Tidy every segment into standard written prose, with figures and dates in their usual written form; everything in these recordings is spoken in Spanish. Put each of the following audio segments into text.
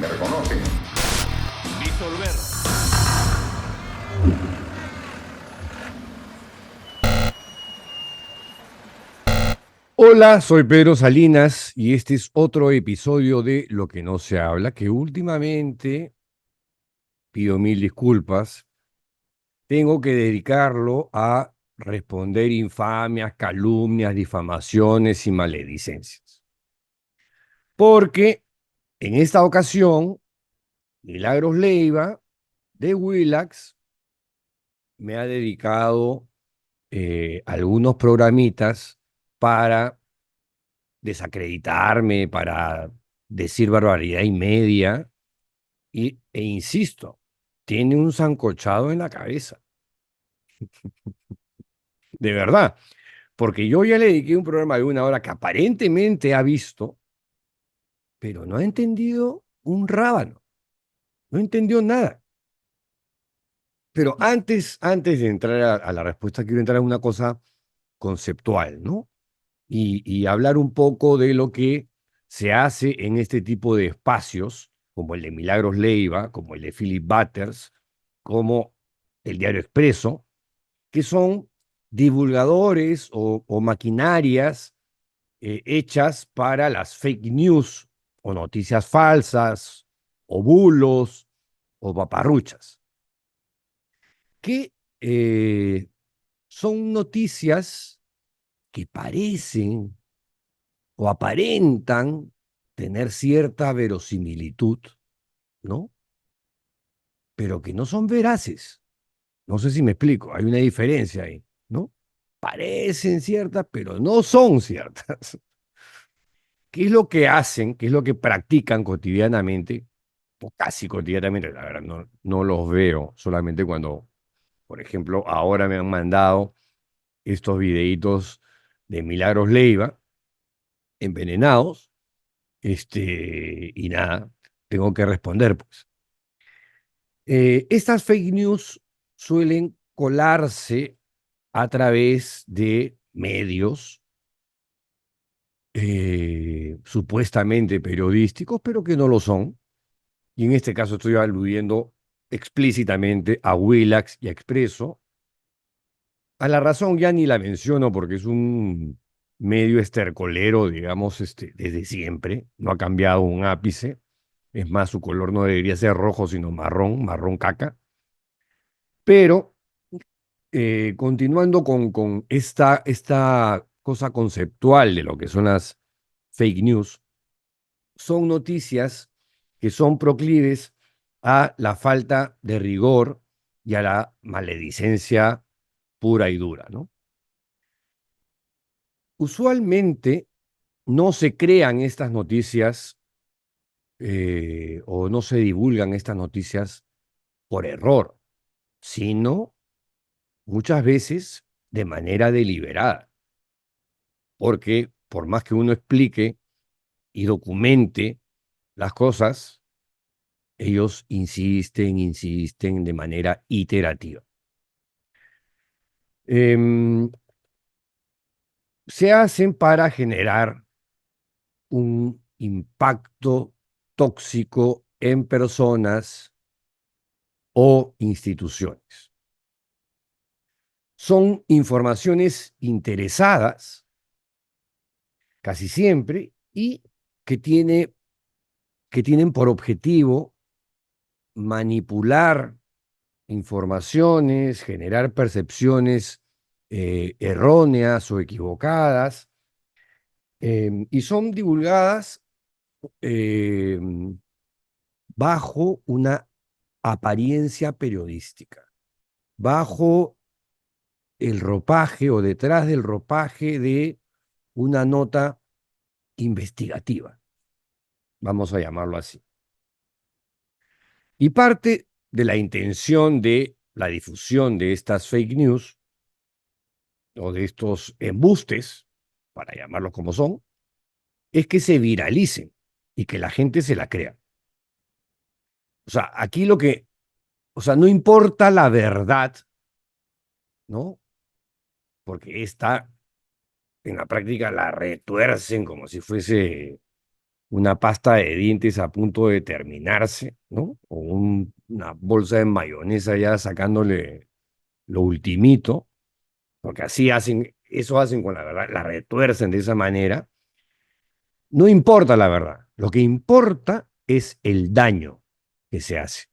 ¿Me reconocen? Disolver. Hola, soy Pedro Salinas y este es otro episodio de Lo que no se habla, que últimamente, pido mil disculpas, tengo que dedicarlo a responder infamias, calumnias, difamaciones y maledicencias. Porque en esta ocasión, Milagros Leiva de Willax me ha dedicado algunos programitas para desacreditarme, para decir barbaridad y media, e insisto, tiene un sancochado en la cabeza, de verdad, porque yo ya le dediqué un programa de una hora que aparentemente ha visto, pero no ha entendido un rábano, no entendió nada. Pero antes de entrar a la respuesta, quiero entrar en una cosa conceptual, ¿no? Y hablar un poco de lo que se hace en este tipo de espacios, como el de Milagros Leiva, como el de Philip Butters, como el Diario Expreso, que son divulgadores o maquinarias hechas para las fake news o noticias falsas o bulos o paparruchas, que son noticias que parecen o aparentan tener cierta verosimilitud, ¿no? Pero que no son veraces. No sé si me explico, hay una diferencia ahí, ¿no? Parecen ciertas, pero no son ciertas. ¿Qué es lo que hacen? ¿Qué es lo que practican cotidianamente? O casi cotidianamente, la verdad, no los veo, solamente cuando, por ejemplo, ahora me han mandado estos videitos de Milagros Leiva, envenenados, y nada, tengo que responder, pues. Estas fake news suelen colarse a través de medios supuestamente periodísticos, pero que no lo son. Y en este caso estoy aludiendo explícitamente a Willax y a Expreso. A La Razón ya ni la menciono porque es un medio estercolero, digamos, desde siempre. No ha cambiado un ápice. Es más, su color no debería ser rojo, sino marrón, marrón caca. Pero continuando con esta cosa conceptual de lo que son las fake news, son noticias que son proclives a la falta de rigor y a la maledicencia pura y dura, ¿no? Usualmente no se crean estas noticias o no se divulgan estas noticias por error, sino muchas veces de manera deliberada, porque por más que uno explique y documente las cosas, ellos insisten de manera iterativa. Em, Se hacen para generar un impacto tóxico en personas o instituciones. Son informaciones interesadas, casi siempre, y que, que tienen por objetivo manipular informaciones, generar percepciones erróneas o equivocadas, y son divulgadas eh, bajo una apariencia periodística, bajo el ropaje o detrás del ropaje de una nota investigativa, vamos a llamarlo así. Y parte de la intención de la difusión de estas fake news o de estos embustes, para llamarlos como son, es que se viralicen y que la gente se la crea. O sea, aquí o sea, no importa la verdad, ¿no? Porque esta, en la práctica, la retuercen como si fuese una pasta de dientes a punto de terminarse, ¿no? O una bolsa de mayonesa ya sacándole lo ultimito, porque así hacen, eso hacen con la verdad, la retuercen de esa manera. No importa la verdad, lo que importa es el daño que se hace.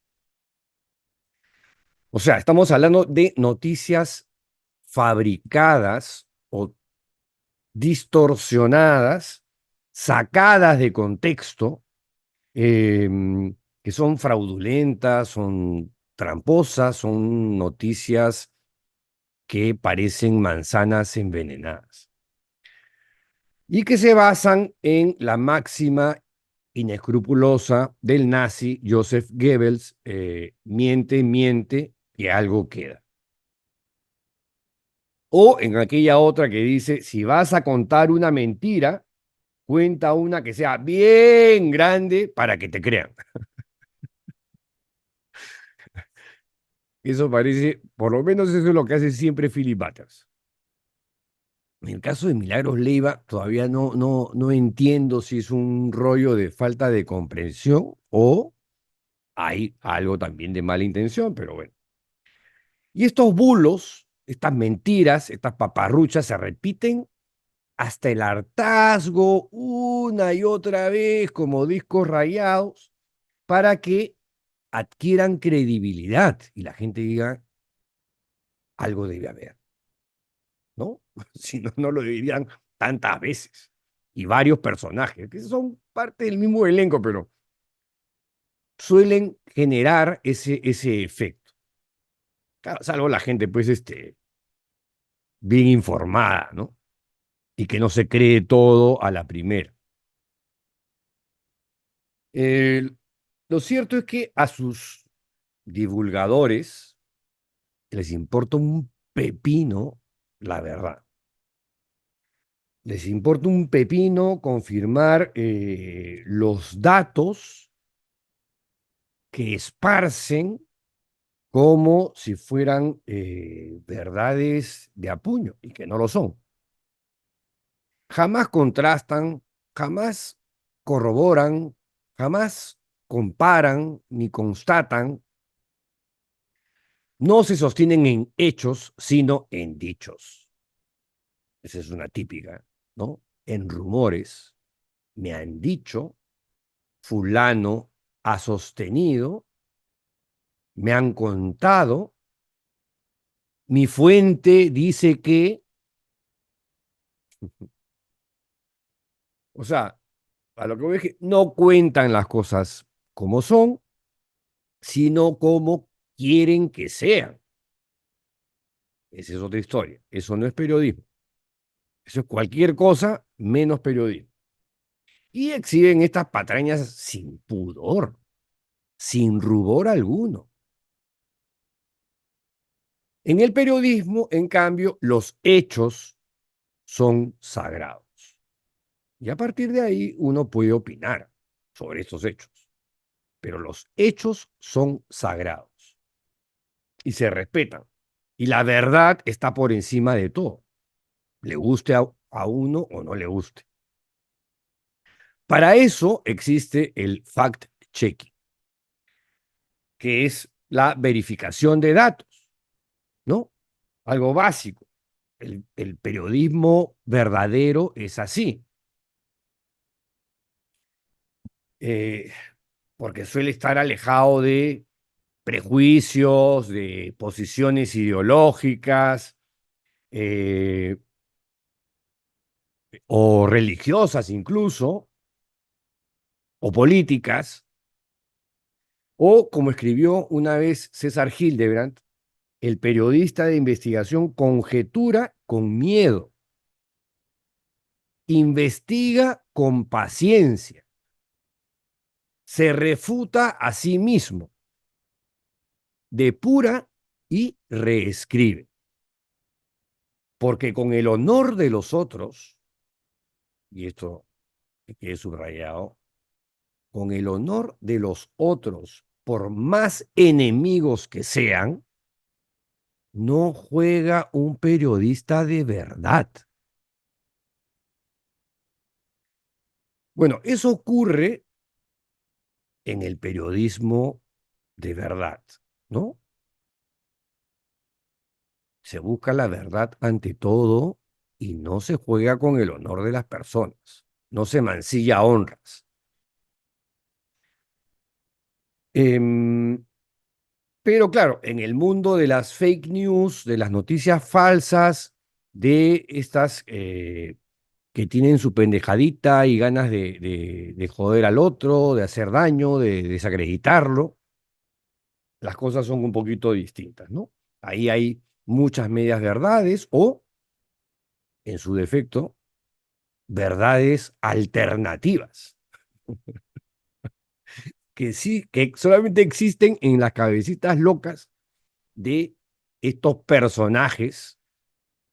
O sea, estamos hablando de noticias fabricadas o distorsionadas, sacadas de contexto, eh, que son fraudulentas, son tramposas, son noticias que parecen manzanas envenenadas y que se basan en la máxima inescrupulosa del nazi Joseph Goebbels, miente, miente, que algo queda. O en aquella otra que dice, si vas a contar una mentira, cuenta una que sea bien grande para que te crean. Eso parece, por lo menos eso es lo que hace siempre Philip Butters. En el caso de Milagros Leiva, todavía no entiendo si es un rollo de falta de comprensión o hay algo también de mala intención, pero bueno. Y estos bulos, estas mentiras, estas paparruchas se repiten hasta el hartazgo una y otra vez como discos rayados para que adquieran credibilidad y la gente diga, algo debe haber, ¿no? Si no, no lo dirían tantas veces. Y varios personajes, que son parte del mismo elenco, pero suelen generar ese efecto. Claro, salvo la gente, pues, bien informada, ¿no? Y que no se cree todo a la primera. Eh, lo cierto es que a sus divulgadores les importa un pepino la verdad. Les importa un pepino confirmar los datos que esparcen como si fueran verdades de apuño y que no lo son. Jamás contrastan, jamás corroboran, jamás comparan ni constatan, no se sostienen en hechos, sino en dichos. Esa es una típica, ¿no? En rumores, me han dicho, fulano ha sostenido, me han contado, mi fuente dice que, o sea, a lo que voy es que no cuentan las cosas como son, sino como quieren que sean. Esa es otra historia. Eso no es periodismo. Eso es cualquier cosa menos periodismo. Y exhiben estas patrañas sin pudor, sin rubor alguno. En el periodismo, en cambio, los hechos son sagrados. Y a partir de ahí uno puede opinar sobre estos hechos. Pero los hechos son sagrados y se respetan. Y la verdad está por encima de todo, le guste a uno o no le guste. Para eso existe el fact-checking, que es la verificación de datos, ¿no? Algo básico. El periodismo verdadero es así, eh, porque suele estar alejado de prejuicios, de posiciones ideológicas eh, o religiosas incluso, o políticas, o como escribió una vez César Hildebrand, el periodista de investigación conjetura con miedo, investiga con paciencia, se refuta a sí mismo, depura y reescribe. Porque con el honor de los otros, y esto que quede subrayado, con el honor de los otros, por más enemigos que sean, no juega un periodista de verdad. Bueno, eso ocurre en el periodismo de verdad, ¿no? Se busca la verdad ante todo y no se juega con el honor de las personas, no se mancilla honras. Em, pero claro, en el mundo de las fake news, de las noticias falsas, de estas que tienen su pendejadita y ganas de joder al otro, de hacer daño, de desacreditarlo, las cosas son un poquito distintas, ¿no? Ahí hay muchas medias verdades o, en su defecto, verdades alternativas, que sí, que solamente existen en las cabecitas locas de estos personajes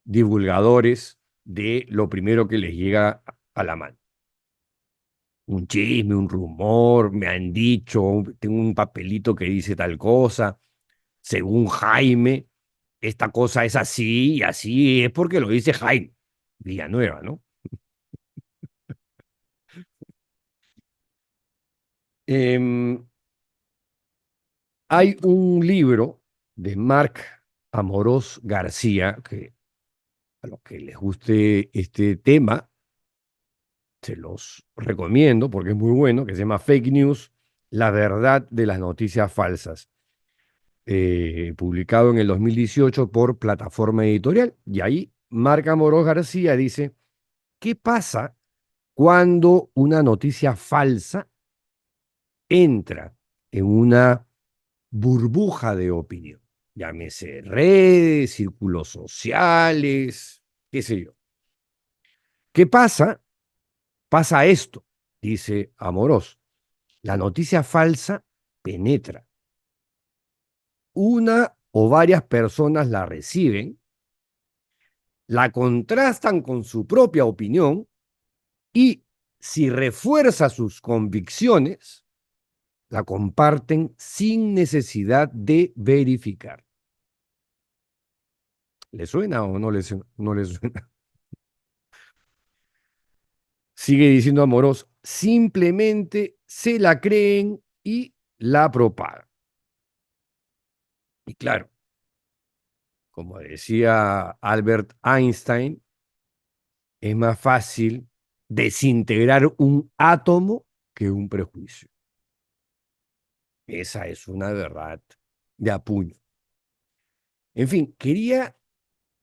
divulgadores de lo primero que les llega a la mano. Un chisme, un rumor, me han dicho, tengo un papelito que dice tal cosa, según Jaime, esta cosa es así y así es porque lo dice Jaime Villanueva, ¿no? Em, Hay un libro de Marc Amorós García, que a los que les guste este tema, se los recomiendo porque es muy bueno, que se llama Fake News, la verdad de las noticias falsas, publicado en el 2018 por Plataforma Editorial. Y ahí Marc Amorós García dice, ¿qué pasa cuando una noticia falsa entra en una burbuja de opinión? Llámese redes, círculos sociales, qué sé yo. ¿Qué pasa? Pasa esto, dice Amorós. La noticia falsa penetra. Una o varias personas la reciben, la contrastan con su propia opinión y, si refuerza sus convicciones, la comparten sin necesidad de verificar. ¿Le suena o no le suena? Sigue diciendo Amorós, simplemente se la creen y la propagan. Y claro, como decía Albert Einstein, es más fácil desintegrar un átomo que un prejuicio. Esa es una verdad de apuño. En fin, quería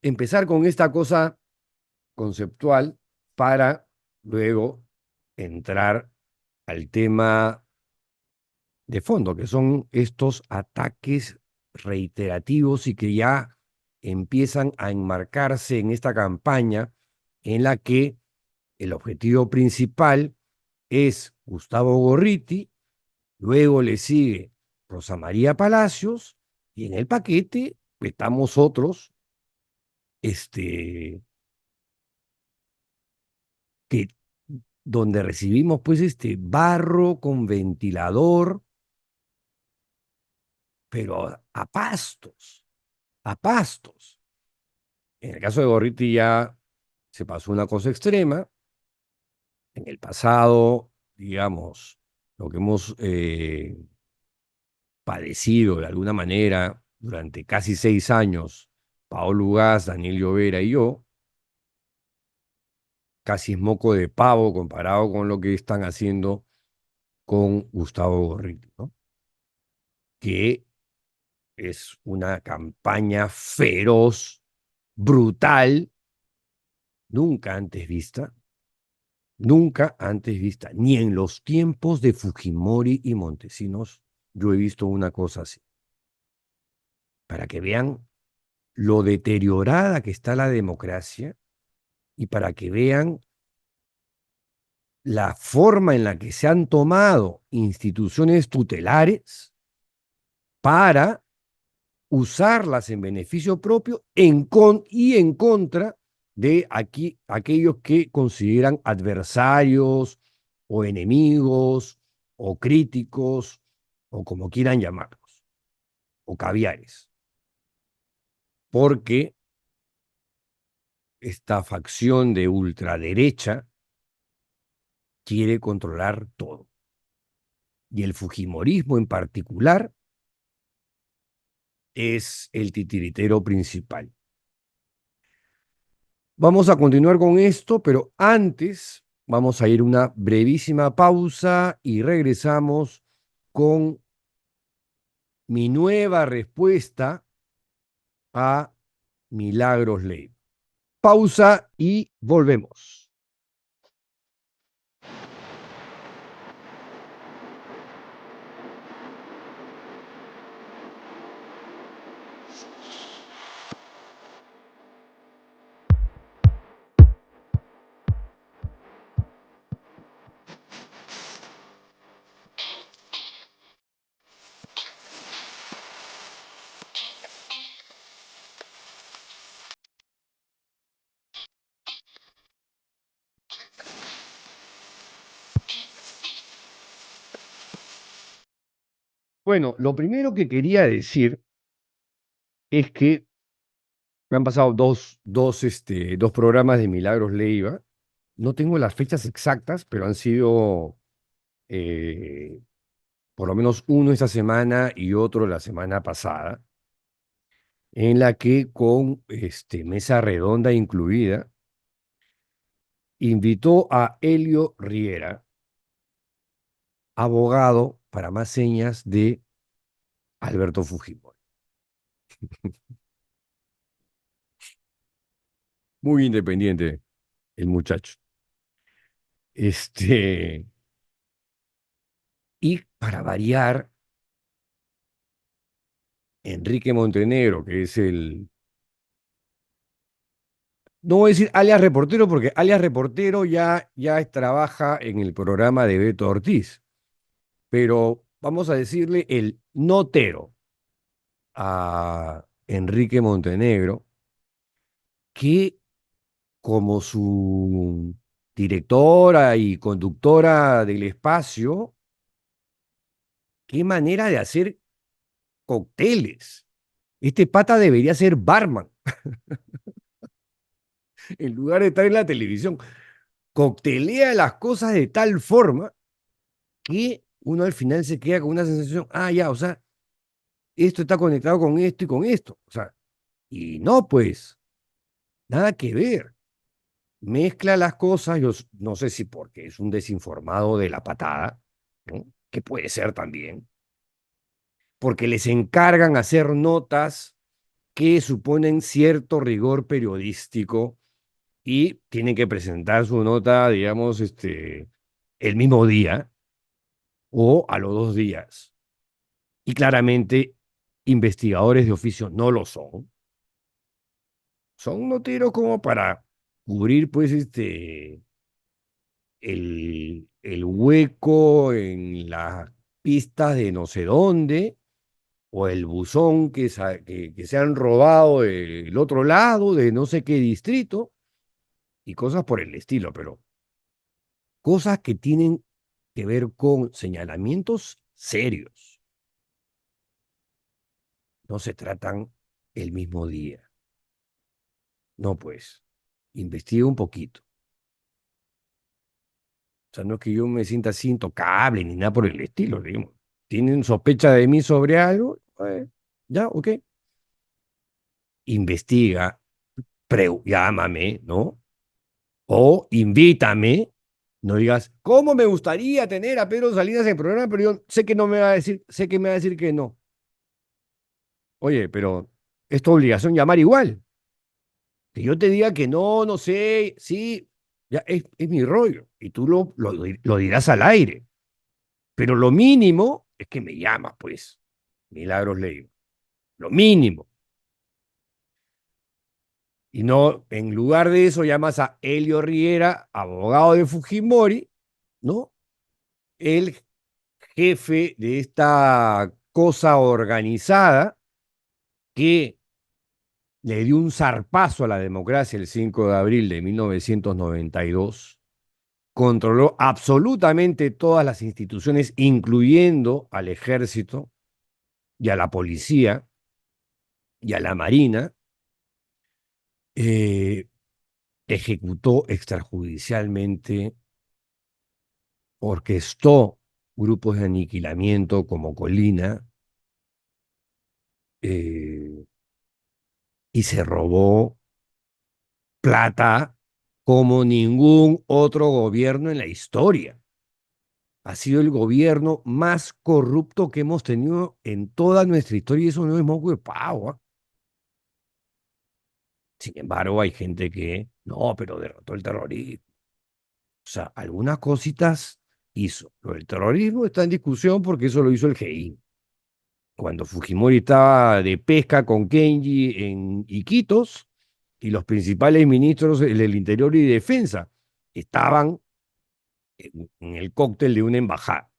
empezar con esta cosa conceptual para luego entrar al tema de fondo, que son estos ataques reiterativos y que ya empiezan a enmarcarse en esta campaña en la que el objetivo principal es Gustavo Gorriti, luego le sigue Rosa María Palacios y en el paquete estamos otros que donde recibimos pues este barro con ventilador, pero a pastos, a pastos. En el caso de Gorriti ya se pasó una cosa extrema. En el pasado, digamos, lo que hemos padecido de alguna manera durante casi 6 años, Paolo Ugaz, Daniel Llovera y yo, casi es moco de pavo comparado con lo que están haciendo con Gustavo Gorriti, ¿no? Que es una campaña feroz, brutal, nunca antes vista, nunca antes vista, ni en los tiempos de Fujimori y Montesinos yo he visto una cosa así. Para que vean lo deteriorada que está la democracia y para que vean la forma en la que se han tomado instituciones tutelares para usarlas en beneficio propio y en contra de aquellos que consideran adversarios o enemigos o críticos o como quieran llamarlos, o caviares, porque esta facción de ultraderecha quiere controlar todo. Y el fujimorismo en particular es el titiritero principal. Vamos a continuar con esto, pero antes vamos a ir a una brevísima pausa y regresamos con mi nueva respuesta a Milagros Ley. Pausa y volvemos. Bueno, lo primero que quería decir es que me han pasado dos programas de Milagros Leiva. No tengo las fechas exactas, pero han sido eh, por lo menos uno esta semana y otro la semana pasada, en la que con mesa redonda incluida, invitó a Helio Riera, abogado para más señas de Alberto Fujimori. Muy independiente el muchacho. Y para variar, Enrique Montenegro, que es no voy a decir alias reportero, porque alias reportero ya trabaja en el programa de Beto Ortiz, pero vamos a decirle el notero a Enrique Montenegro, que como su directora y conductora del espacio, qué manera de hacer cócteles. Este pata debería ser barman en lugar de estar en la televisión. Coctelea las cosas de tal forma que uno al final se queda con una sensación, ya, o sea, esto está conectado con esto y con esto. O sea, y no, pues, nada que ver. Mezcla las cosas, yo no sé si porque es un desinformado de la patada, ¿no? Que puede ser también, porque les encargan hacer notas que suponen cierto rigor periodístico y tienen que presentar su nota, digamos, el mismo día o a los 2 días. Y claramente, investigadores de oficio no lo son. Son noteros como para cubrir, pues, el hueco en las pistas de no sé dónde, o el buzón que se han robado del otro lado, de no sé qué distrito, y cosas por el estilo, pero cosas que tienen que ver con señalamientos serios. No se tratan el mismo día. No, pues, investiga un poquito. O sea, no es que yo me sienta así intocable ni nada por el estilo, digamos. ¿Tienen sospecha de mí sobre algo? Ya, ok. Investiga, llámame, ¿no? O invítame. No digas, ¿cómo me gustaría tener a Pedro Salinas en el programa? Pero yo sé que no me va a decir, sé que me va a decir que no. Oye, pero es tu obligación llamar igual. Que yo te diga que no, no sé, sí, ya es mi rollo. Y tú lo dirás al aire. Pero lo mínimo es que me llamas, pues. Milagros Leiva. Lo mínimo. Y no, en lugar de eso, llamas a Helio Riera, abogado de Fujimori, ¿no? El jefe de esta cosa organizada que le dio un zarpazo a la democracia el 5 de abril de 1992, controló absolutamente todas las instituciones, incluyendo al ejército y a la policía y a la marina, eh, ejecutó extrajudicialmente orquestó grupos de aniquilamiento como Colina, eh, y se robó plata como ningún otro gobierno en la historia. Ha sido el gobierno más corrupto que hemos tenido en toda nuestra historia y eso no es moco de pavo. ¿Ah? Sin embargo, hay gente que no, pero derrotó el terrorismo. O sea, algunas cositas hizo. Lo del terrorismo está en discusión porque eso lo hizo el GI. Cuando Fujimori estaba de pesca con Kenji en Iquitos y los principales ministros del Interior y Defensa estaban en el cóctel de una embajada,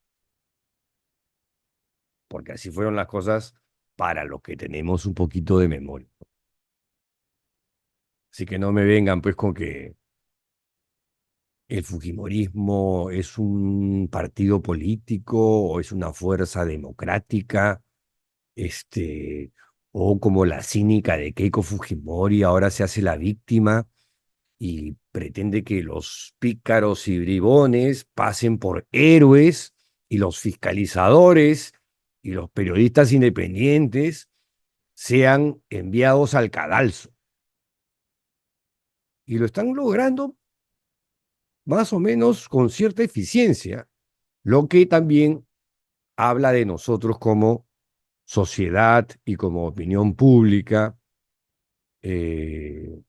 porque así fueron las cosas para los que tenemos un poquito de memoria. Así que no me vengan pues con que el Fujimorismo es un partido político o es una fuerza democrática, este, o como la cínica de Keiko Fujimori ahora se hace la víctima y pretende que los pícaros y bribones pasen por héroes y los fiscalizadores y los periodistas independientes sean enviados al cadalso. Y lo están logrando más o menos con cierta eficiencia, lo que también habla de nosotros como sociedad y como opinión pública, eh,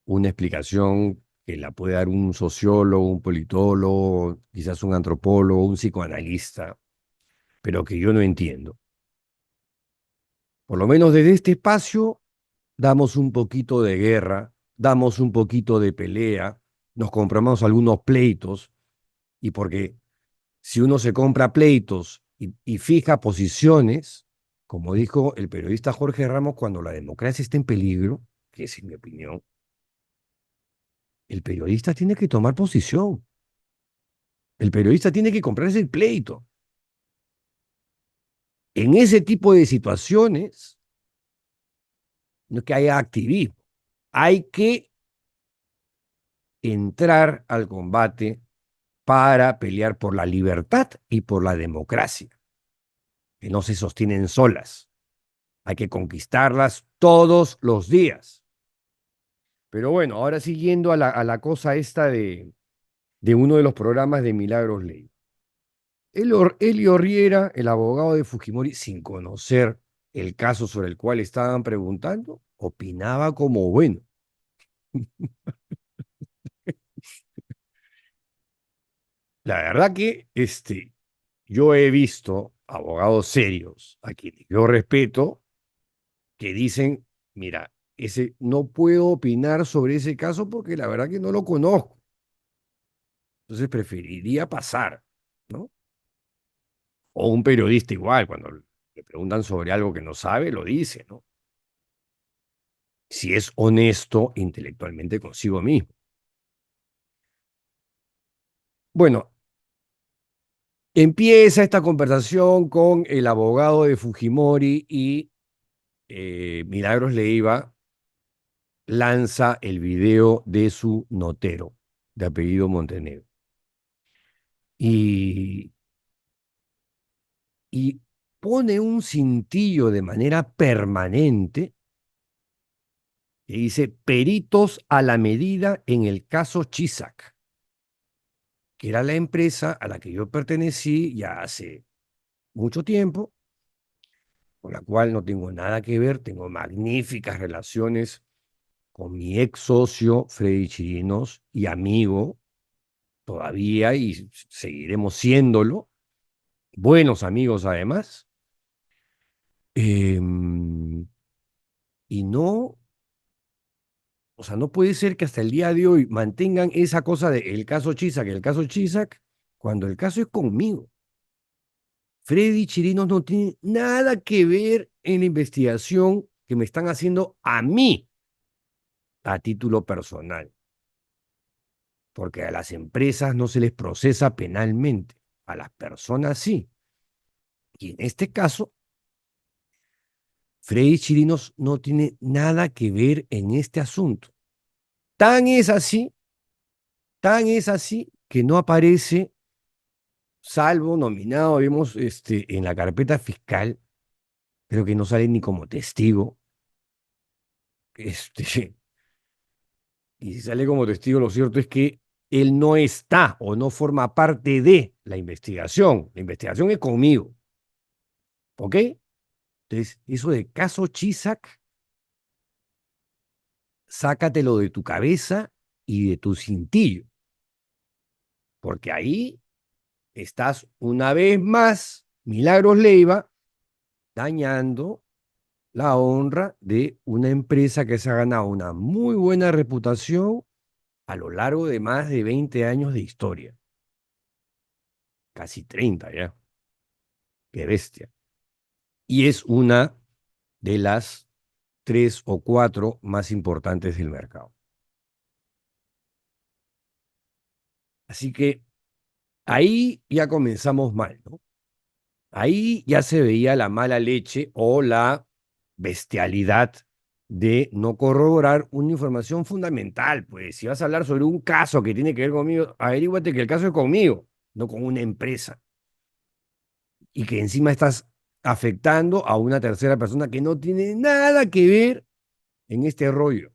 una explicación que la puede dar un sociólogo, un politólogo, quizás un antropólogo, un psicoanalista, pero que yo no entiendo. Por lo menos desde este espacio damos un poquito de guerra, damos un poquito de pelea, nos compramos algunos pleitos, y porque si uno se compra pleitos y fija posiciones, como dijo el periodista Jorge Ramos, cuando la democracia está en peligro, que es en mi opinión, el periodista tiene que tomar posición. El periodista tiene que comprarse el pleito. En ese tipo de situaciones, no es que haya activismo, hay que entrar al combate para pelear por la libertad y por la democracia, que no se sostienen solas. Hay que conquistarlas todos los días. Pero bueno, ahora siguiendo a la cosa esta de uno de los programas de Milagros Ley. Elio Riera, el abogado de Fujimori, sin conocer el caso sobre el cual estaban preguntando, opinaba como bueno. La verdad que yo he visto abogados serios, a quienes yo respeto, que dicen, mira, no puedo opinar sobre ese caso porque la verdad que no lo conozco. Entonces preferiría pasar, ¿no? O un periodista igual, cuando le preguntan sobre algo que no sabe, lo dice, ¿no? Si es honesto intelectualmente consigo mismo. Bueno, empieza esta conversación con el abogado de Fujimori y Milagros Leiva lanza el video de su notero, de apellido Montenegro. Y, y pone un cintillo de manera permanente que dice peritos a la medida en el caso Chisac, que era la empresa a la que yo pertenecí ya hace mucho tiempo, con la cual no tengo nada que ver, tengo magníficas relaciones con mi ex socio Freddy Chirinos y amigo todavía y seguiremos siéndolo, buenos amigos además, eh, y no, o sea, no puede ser que hasta el día de hoy mantengan esa cosa de el caso Chisac, cuando el caso es conmigo. Freddy Chirinos no tiene nada que ver en la investigación que me están haciendo a mí a título personal, porque a las empresas no se les procesa penalmente, a las personas sí. Y en este caso, Freddy Chirinos no tiene nada que ver en este asunto. Tan es así, tan es así que no aparece, salvo nominado, vemos, en la carpeta fiscal, pero que no sale ni como testigo. Este, y si sale como testigo, lo cierto es que él no está o no forma parte de la investigación. La investigación es conmigo, ¿ok? Entonces, eso de caso Chisac, sácatelo de tu cabeza y de tu cintillo, porque ahí estás una vez más, Milagros Leiva, dañando la honra de una empresa que se ha ganado una muy buena reputación a lo largo de más de 20 años de historia. Casi 30 ya. Qué bestia. Y es una de las 3 o 4 más importantes del mercado. Así que ahí ya comenzamos mal, ¿no? Ahí ya se veía la mala leche o la bestialidad de no corroborar una información fundamental. Pues si vas a hablar sobre un caso que tiene que ver conmigo, averíguate que el caso es conmigo, no con una empresa. Y que encima estás afectando a una tercera persona que no tiene nada que ver en este rollo.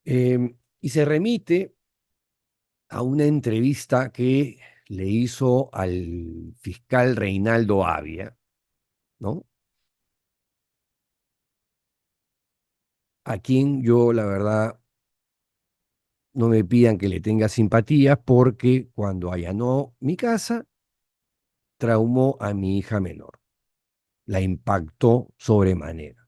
Y se remite a una entrevista que le hizo al fiscal Reinaldo Avia, ¿no? A quien yo, la verdad, no me pidan que le tenga simpatía porque cuando allanó mi casa, traumó a mi hija menor. La impactó sobremanera.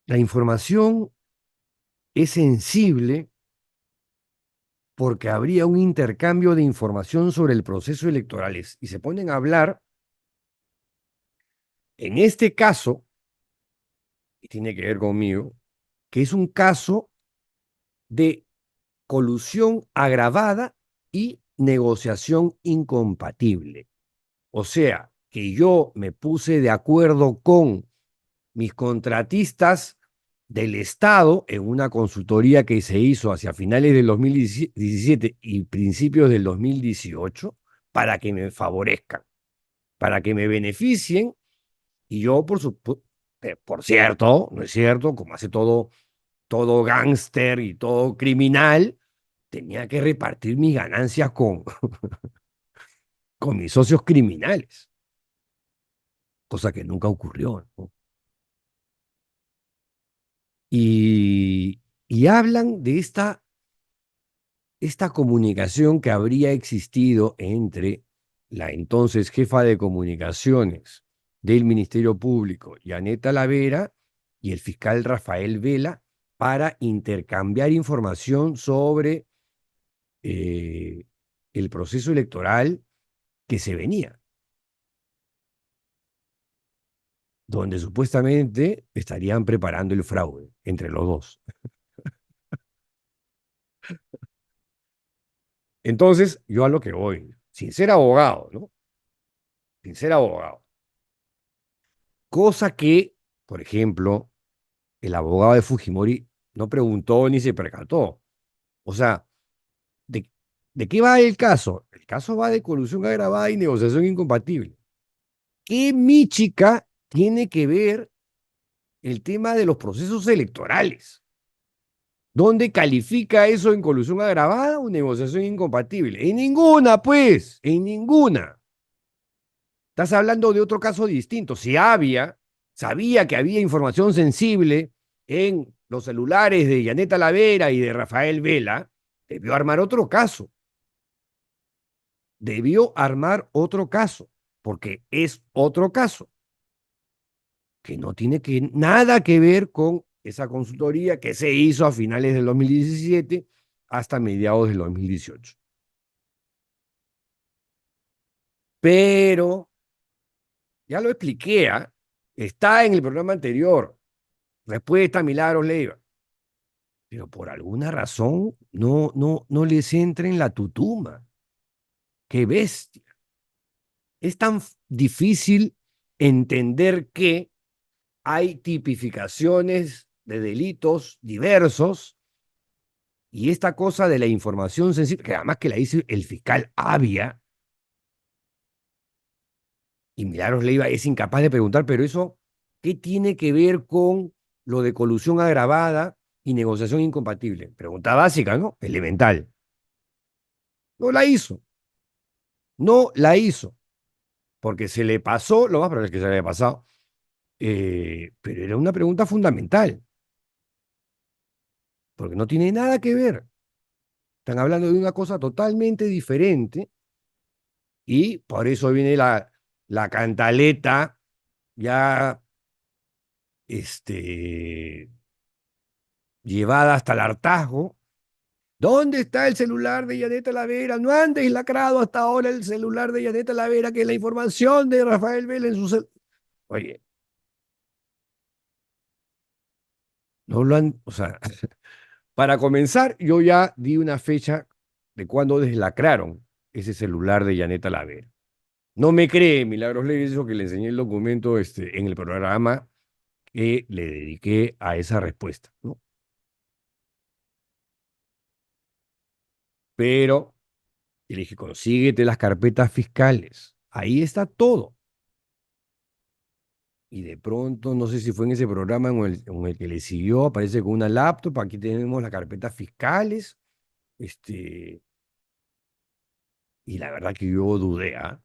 La información es sensible porque habría un intercambio de información sobre el proceso electoral y se ponen a hablar, en este caso, y tiene que ver conmigo, que es un caso de colusión agravada y negociación incompatible. O sea, que yo me puse de acuerdo con mis contratistas del Estado en una consultoría que se hizo hacia finales del 2017 y principios del 2018 para que me favorezcan, para que me beneficien y yo, por cierto, no es cierto, como hace todo gángster y todo criminal, tenía que repartir mis ganancias con mis socios criminales, cosa que nunca ocurrió, ¿no? Y hablan de esta comunicación que habría existido entre la entonces jefa de comunicaciones del Ministerio Público, Yanet Talavera, y el fiscal Rafael Vela para intercambiar información sobre eh, el proceso electoral que se venía, donde supuestamente estarían preparando el fraude entre los dos. Entonces, yo a lo que voy, sin ser abogado, ¿no? Sin ser abogado. Cosa que, por ejemplo, el abogado de Fujimori no preguntó ni se percató. O sea, ¿de, de qué va el caso? El caso va de colusión agravada y negociación incompatible. ¿Qué chica tiene que ver el tema de los procesos electorales? ¿Dónde califica eso en colusión agravada o negociación incompatible? En ninguna, pues, en ninguna. Estás hablando de otro caso distinto. Si sabía que había información sensible en los celulares de Yanet Talavera y de Rafael Vela, debió armar otro caso. Debió armar otro caso, porque es otro caso que no tiene nada que ver con esa consultoría que se hizo a finales del 2017 hasta mediados del 2018. Pero, ya lo expliqué, ¿eh? Está en el programa anterior, respuesta a Milagros Leiva, pero por alguna razón no les entra en la tutuma. ¡Qué bestia! Es tan difícil entender que hay tipificaciones de delitos diversos y esta cosa de la información sensible, que además que la dice el fiscal Avia, y Milagros Leiva es incapaz de preguntar, pero eso, ¿qué tiene que ver con lo de colusión agravada y negociación incompatible? Pregunta básica, ¿no? Elemental. No la hizo. No la hizo. Porque se le pasó, lo más probable es que se le haya pasado, pero era una pregunta fundamental, porque no tiene nada que ver. Están hablando de una cosa totalmente diferente y por eso viene la cantaleta ya llevada hasta el hartazgo. ¿Dónde está el celular de Yanet Talavera? No han deslacrado hasta ahora el celular de Yanet Talavera, que es la información de Rafael Vélez en su celular. Oye, no lo han, o sea, para comenzar, yo ya di una fecha de cuando deslacraron ese celular de Yanet Talavera. No me cree Milagros Leyes, eso que le enseñé el documento en el programa que le dediqué a esa respuesta, ¿no? Pero y le dije, consíguete las carpetas fiscales. Ahí está todo. Y de pronto, no sé si fue en ese programa en el que le siguió, aparece con una laptop, aquí tenemos las carpetas fiscales. Y la verdad que yo dudé, ¿ah?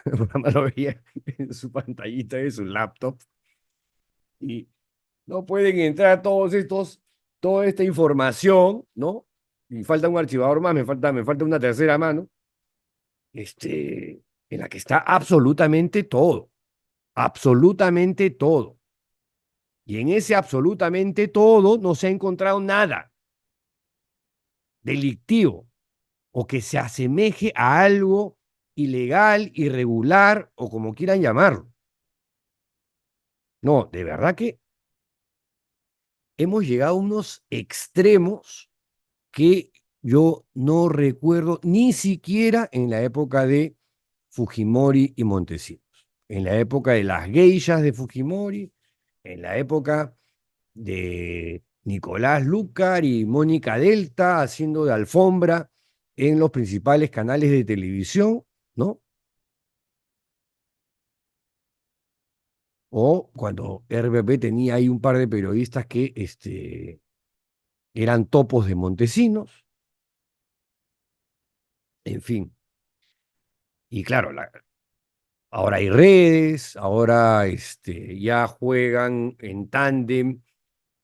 El programa lo veía en su pantallita de su laptop. Y no pueden entrar toda esta información, ¿no? Y falta un archivador más, me falta una tercera mano, en la que está absolutamente todo. Y en ese absolutamente todo no se ha encontrado nada delictivo o que se asemeje a algo ilegal, irregular o como quieran llamarlo. No, de verdad que hemos llegado a unos extremos que yo no recuerdo ni siquiera en la época de Fujimori y Montesinos, en la época de las geishas de Fujimori, en la época de Nicolás Lucar y Mónica Delta haciendo de alfombra en los principales canales de televisión, ¿no? O cuando RBP tenía ahí un par de periodistas que eran topos de Montesinos, en fin. Y claro, ahora hay redes, ahora ya juegan en tándem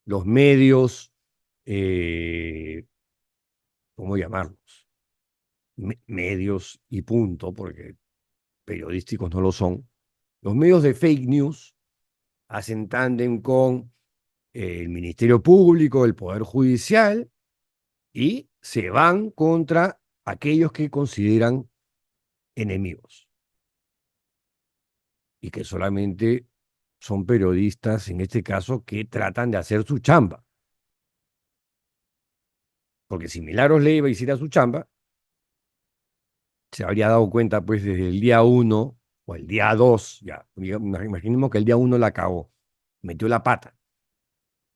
los medios, ¿cómo llamarlos? Medios y punto, porque periodísticos no lo son. Los medios de fake news hacen tándem con el Ministerio Público, el Poder Judicial, y se van contra aquellos que consideran enemigos y que solamente son periodistas, en este caso, que tratan de hacer su chamba. Porque si Milagros Leiva hiciera su chamba, se habría dado cuenta, pues, desde el día 1 o el día 2, ya, imaginemos que el día 1 la cagó, metió la pata.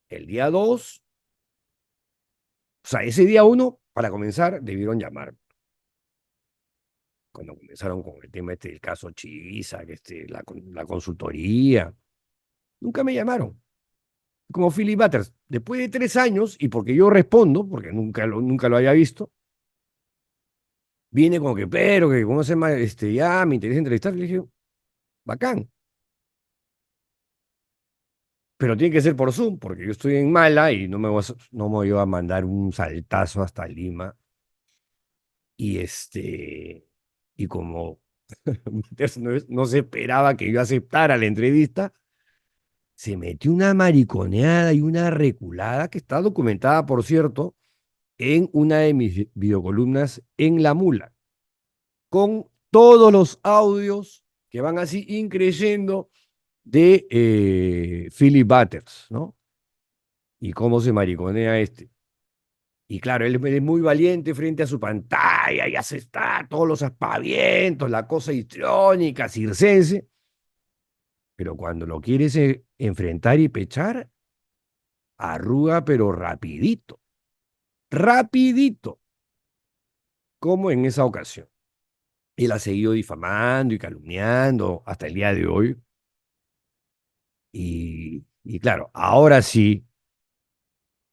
El día 2, o sea, ese día 1, para comenzar, debieron llamar. Cuando comenzaron con el tema del caso Chivisa, que la consultoría, nunca me llamaron. Como Philip Butters, después de 3 años, y porque yo respondo, porque nunca lo había visto, viene como que, pero que, ¿cómo se llama? Ya me interesa entrevistar. Le dije, bacán. Pero tiene que ser por Zoom, porque yo estoy en Mala y no me voy a mandar un saltazo hasta Lima. Y y como no se esperaba que yo aceptara la entrevista, se metió una mariconeada y una reculada que está documentada, por cierto, en una de mis videocolumnas en La Mula, con todos los audios que van así increyendo de Philip Butters, ¿no? Y cómo se mariconea este. Y claro, él es muy valiente frente a su pantalla, ya se está, todos los aspavientos, la cosa histriónica, circense. pero cuando lo quieres enfrentar y pechar, arruga, pero rapidito, rapidito, como en esa ocasión. Él ha seguido difamando y calumniando hasta el día de hoy. Y claro, ahora sí,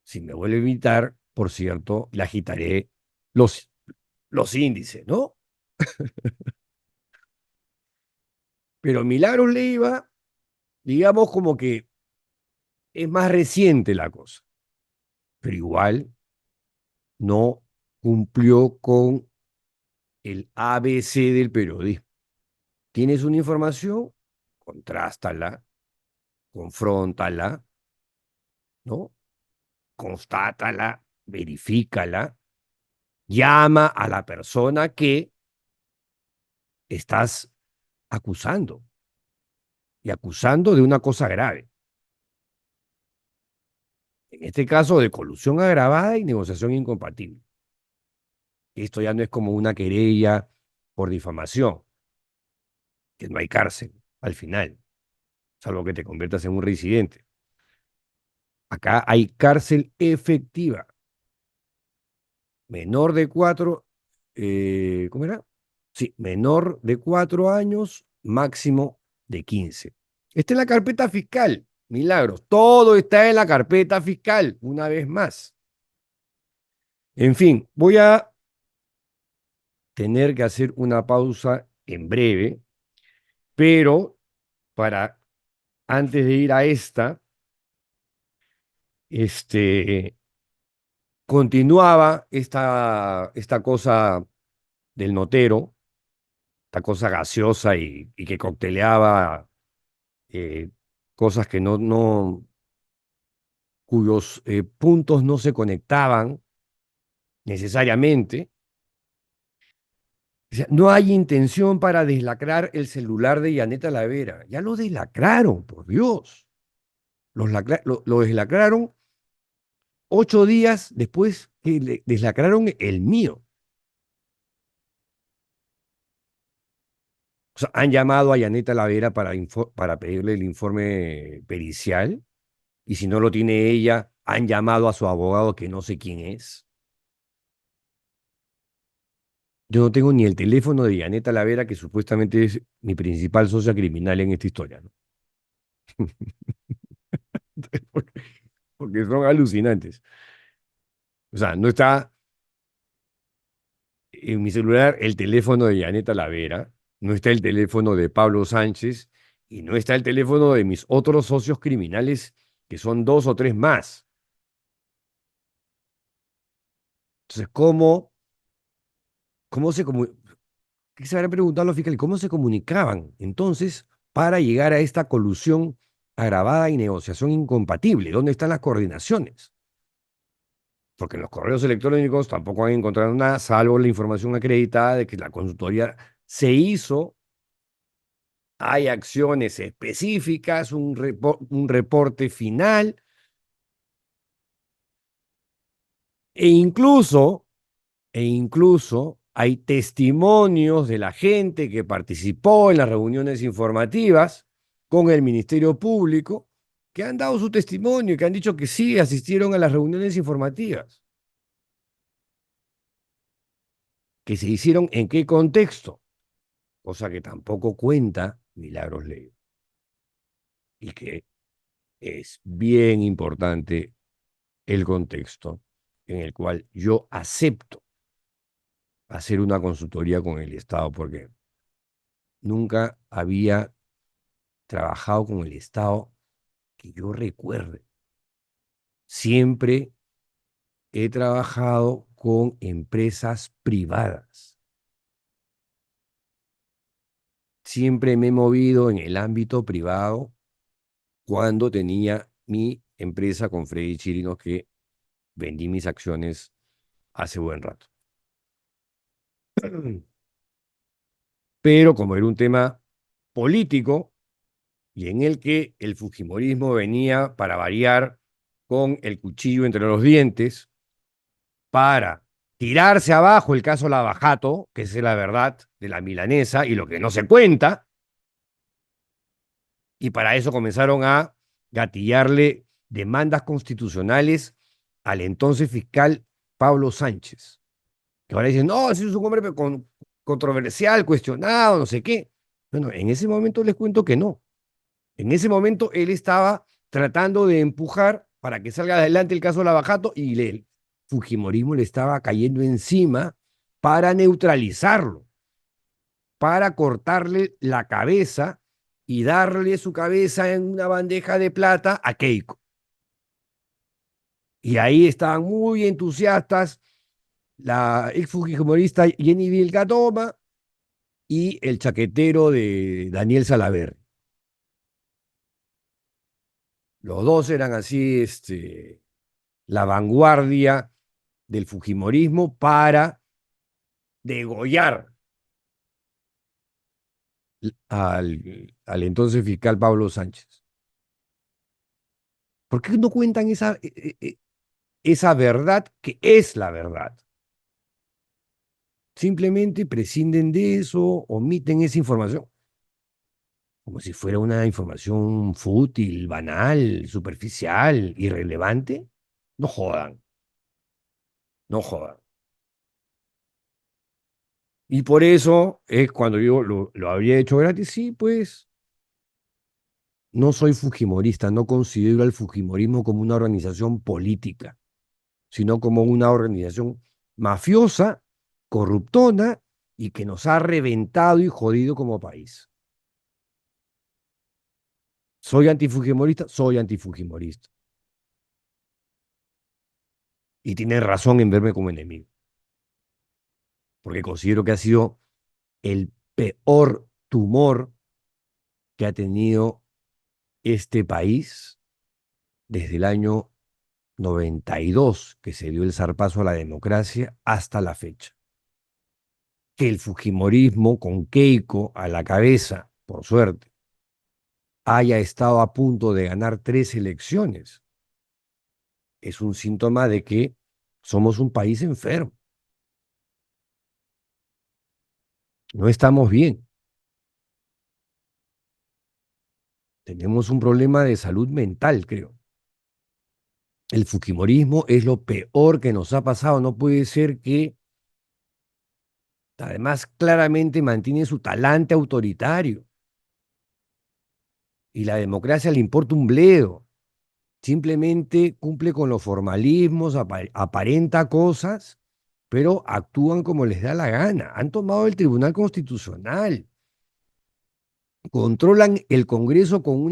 si me vuelve a invitar, por cierto, le agitaré los, los índices, ¿no? Pero Milagros Leiva, digamos como que es más reciente la cosa, pero igual no cumplió con el ABC del periodismo. Tienes una información, contrástala, confróntala, ¿no? Constátala, verifícala, llama a la persona que estás acusando y acusando de una cosa grave. En este caso, de colusión agravada y negociación incompatible. Esto ya no es como una querella por difamación, que no hay cárcel al final, salvo que te conviertas en un reincidente. Acá hay cárcel efectiva. Menor de 4, ¿cómo era? Sí, menor de 4 años, máximo de 15. Está en la carpeta fiscal, Milagros. Todo está en la carpeta fiscal, una vez más. En fin, voy a tener que hacer una pausa en breve, pero para antes de ir a esta, este, continuaba esta cosa del notero, esta cosa gaseosa y que cocteleaba eh, cosas que cuyos puntos no se conectaban necesariamente. O sea, no hay intención para deslacrar el celular de Yaneta Lavera. Ya lo deslacraron, por Dios. Lo deslacraron 8 días después que le deslacraron el mío. O sea, han llamado a Yaneta Lavera para pedirle el informe pericial y si no lo tiene ella, han llamado a su abogado que no sé quién es. Yo no tengo ni el teléfono de Yaneta Lavera, que supuestamente es mi principal socia criminal en esta historia, ¿no? porque, porque son alucinantes. O sea, no está en mi celular el teléfono de Yaneta Lavera, no está el teléfono de Pablo Sánchez y no está el teléfono de mis otros socios criminales, que son 2 o 3 más. Entonces, cómo se ¿qué se habrá preguntado los fiscales? ¿Cómo se comunicaban entonces para llegar a esta colusión agravada y negociación incompatible? ¿Dónde están las coordinaciones? Porque en los correos electrónicos tampoco han encontrado nada, salvo la información acreditada de que la consultoría se hizo. Hay acciones específicas, un reporte final, e incluso, e incluso hay testimonios de la gente que participó en las reuniones informativas con el Ministerio Público, que han dado su testimonio y que han dicho que sí asistieron a las reuniones informativas. Que se hicieron en qué contexto, cosa que tampoco cuenta Milagros Ley. Y que es bien importante el contexto en el cual yo acepto hacer una consultoría con el Estado, porque nunca había trabajado con el Estado que yo recuerde. Siempre he trabajado con empresas privadas. Siempre me he movido en el ámbito privado cuando tenía mi empresa con Freddy Chirinos, que vendí mis acciones hace buen rato. Pero como era un tema político y en el que el fujimorismo venía para variar con el cuchillo entre los dientes para tirarse abajo el caso Lavajato, que es la verdad de la milanesa y lo que no se cuenta, Y para eso comenzaron a gatillarle demandas constitucionales al entonces fiscal Pablo Sánchez, que ahora dicen, no, ese es un hombre controversial, cuestionado, no sé qué. Bueno, en ese momento les cuento que no. En ese momento él estaba tratando de empujar para que salga adelante el caso Lavajato y el Fujimorismo le estaba cayendo encima para neutralizarlo, para cortarle la cabeza y darle su cabeza en una bandeja de plata a Keiko. Y ahí estaban muy entusiastas la ex fujimorista Jenny Vilcatoma y el chaquetero de Daniel Salaverry. Los dos eran así, la vanguardia del fujimorismo para degollar al entonces fiscal Pablo Sánchez. ¿Por qué no cuentan esa verdad que es la verdad? Simplemente prescinden de eso, omiten esa información, como si fuera una información fútil, banal, superficial, irrelevante. No jodan, no jodan. Y por eso es cuando yo lo habría hecho gratis, sí, pues no soy fujimorista, no considero al fujimorismo como una organización política, sino como una organización mafiosa, corruptona y que nos ha reventado y jodido como país. ¿Soy antifujimorista? Soy antifujimorista. Y tiene razón en verme como enemigo, porque considero que ha sido el peor tumor que ha tenido este país desde el año 92, que se dio el zarpazo a la democracia, hasta la fecha. Que el fujimorismo con Keiko a la cabeza, por suerte, haya estado a punto de ganar 3 elecciones, es un síntoma de que somos un país enfermo. No estamos bien. Tenemos un problema de salud mental, creo. El fujimorismo es lo peor que nos ha pasado. No puede ser que, además, claramente mantiene su talante autoritario y la democracia le importa un bledo. Simplemente cumple con los formalismos, aparenta cosas, pero actúan como les da la gana. Han tomado el Tribunal Constitucional, controlan el Congreso con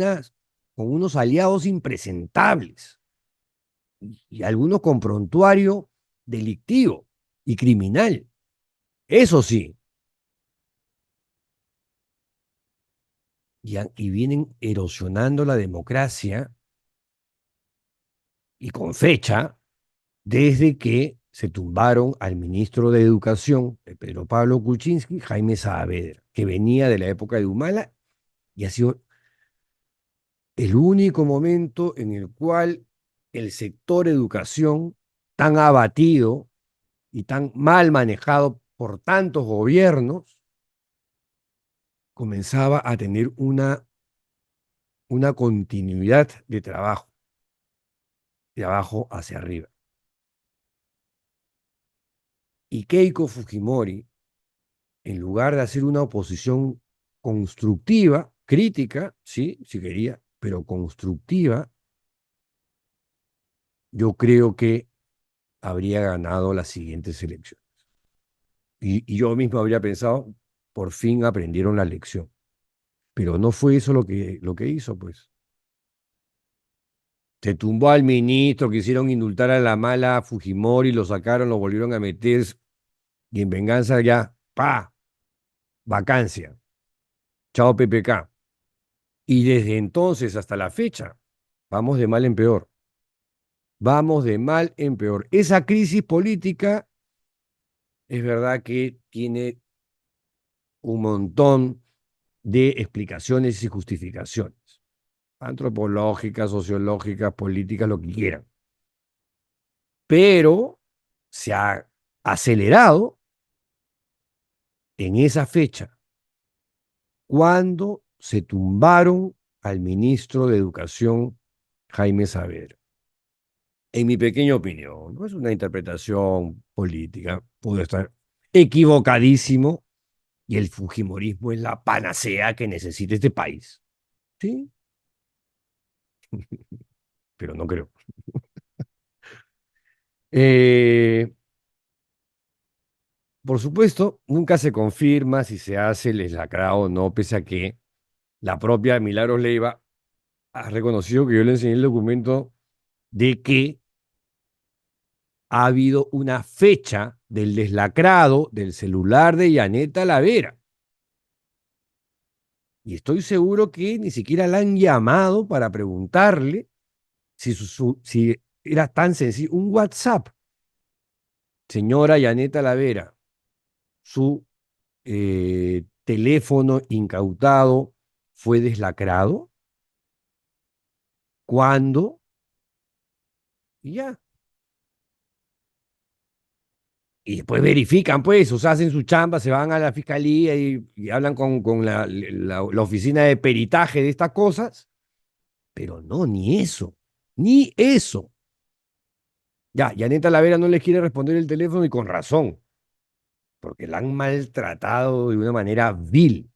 unos aliados impresentables y algunos con prontuario delictivo y criminal. Eso sí, y vienen erosionando la democracia y con fecha desde que se tumbaron al ministro de Educación, de Pedro Pablo Kuczynski, Jaime Saavedra, que venía de la época de Humala y ha sido el único momento en el cual el sector educación, tan abatido y tan mal manejado por tantos gobiernos, comenzaba a tener una continuidad de abajo hacia arriba. Y Keiko Fujimori, en lugar de hacer una oposición constructiva, crítica, sí, si quería, pero constructiva, yo creo que habría ganado las siguientes elecciones. Y yo mismo habría pensado, por fin aprendieron la lección. Pero no fue eso lo que hizo, pues. Se tumbó al ministro, quisieron indultar a la mala Fujimori, lo sacaron, lo volvieron a meter, y en venganza ya, ¡pa! Vacancia. Chao PPK. Y desde entonces hasta la fecha, vamos de mal en peor. Vamos de mal en peor. Esa crisis política es verdad que tiene un montón de explicaciones y justificaciones, antropológicas, sociológicas, políticas, lo que quieran. Pero se ha acelerado en esa fecha, cuando se tumbaron al ministro de Educación, Jaime Saavedra. En mi pequeña opinión, no es una interpretación política, puedo estar equivocadísimo y el fujimorismo es la panacea que necesita este país. Sí, pero no creo. Eh, por supuesto, nunca se confirma si se hace el deslacrado o no, pese a que la propia Milagros Leiva ha reconocido que yo le enseñé el documento de que ha habido una fecha del deslacrado del celular de Yanet Talavera. Y estoy seguro que ni siquiera la han llamado para preguntarle si era tan sencillo. Un WhatsApp, señora Yanet Talavera, su teléfono incautado fue deslacrado. ¿Cuándo? Y ya. Y después verifican, pues, o sea, hacen su chamba, se van a la fiscalía y hablan con la oficina de peritaje de estas cosas, pero no, ni eso, ni eso. Ya, Yanet Talavera no les quiere responder el teléfono y con razón, porque la han maltratado de una manera vil.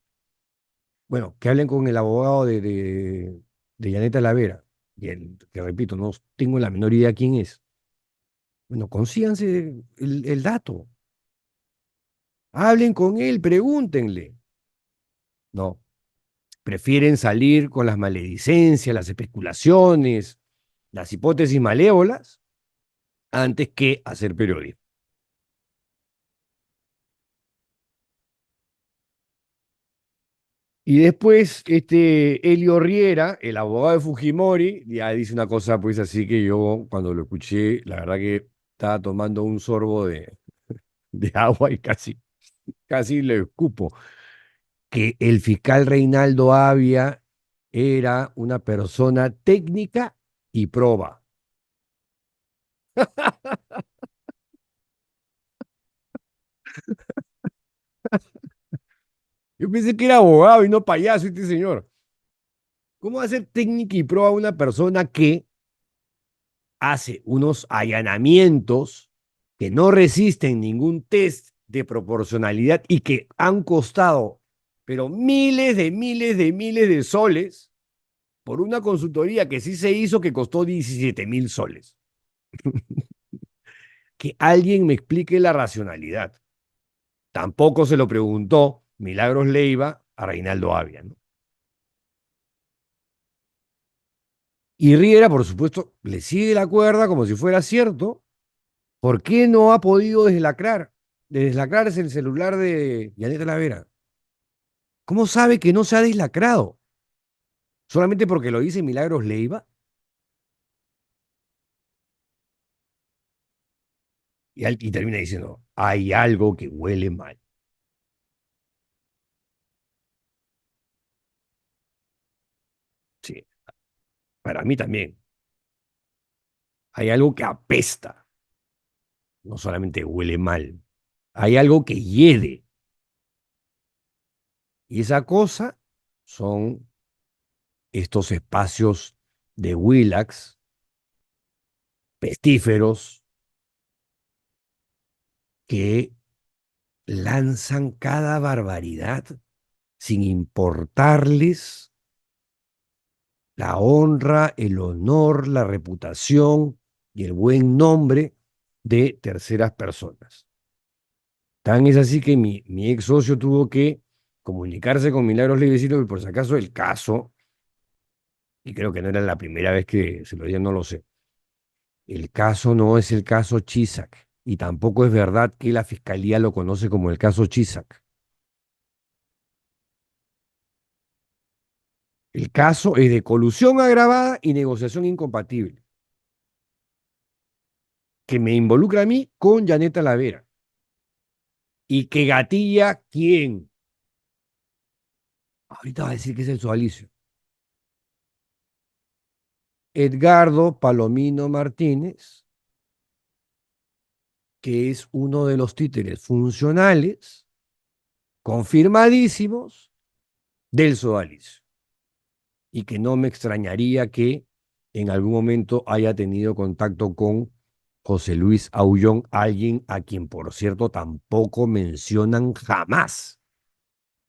Bueno, que hablen con el abogado de Yanet Talavera, y el, que repito, no tengo la menor idea quién es. Bueno, consíganse el dato, hablen con él, pregúntenle. No, prefieren salir con las maledicencias, las especulaciones, las hipótesis malévolas, antes que hacer periodismo. Y después, Elio Riera, el abogado de Fujimori, ya dice una cosa, pues así que yo cuando lo escuché, la verdad que estaba tomando un sorbo de agua y casi le escupo, que el fiscal Reinaldo Avia era una persona técnica y proba. Yo pensé que era abogado y no payaso este señor. ¿Cómo va a ser técnica y proba una persona que hace unos allanamientos que no resisten ningún test de proporcionalidad y que han costado, pero miles de soles por una consultoría que sí se hizo que costó 17.000 soles? Que alguien me explique la racionalidad. Tampoco se lo preguntó Milagros Leiva a Reinaldo Avia, ¿no? Y Riera, por supuesto, le sigue la cuerda como si fuera cierto. ¿Por qué no ha podido deslacrarse el celular de Yanet Talavera? ¿Cómo sabe que no se ha deslacrado? ¿Solamente porque lo dice Milagros Leiva? Y termina diciendo, hay algo que huele mal. Sí, para mí también. Hay algo que apesta, no solamente huele mal. Hay algo que hiede. Y esa cosa son estos espacios de Willax, pestíferos, que lanzan cada barbaridad sin importarles la honra, el honor, la reputación y el buen nombre de terceras personas. Tan es así que mi ex socio tuvo que comunicarse con Milagros Leiva y decirle que por si acaso el caso, y creo que no era la primera vez que se lo digan, no lo sé, el caso no es el caso Chisak, y tampoco es verdad que la fiscalía lo conoce como el caso Chisak. El caso es de colusión agravada y negociación incompatible, que me involucra a mí con Yanet Talavera. ¿Y que gatilla quién? Ahorita va a decir que es el sodalicio. Edgardo Palomino Martínez, que es uno de los títeres funcionales, confirmadísimos, del sodalicio. y que no me extrañaría que en algún momento haya tenido contacto con José Luis Aullón, alguien a quien, por cierto, tampoco mencionan jamás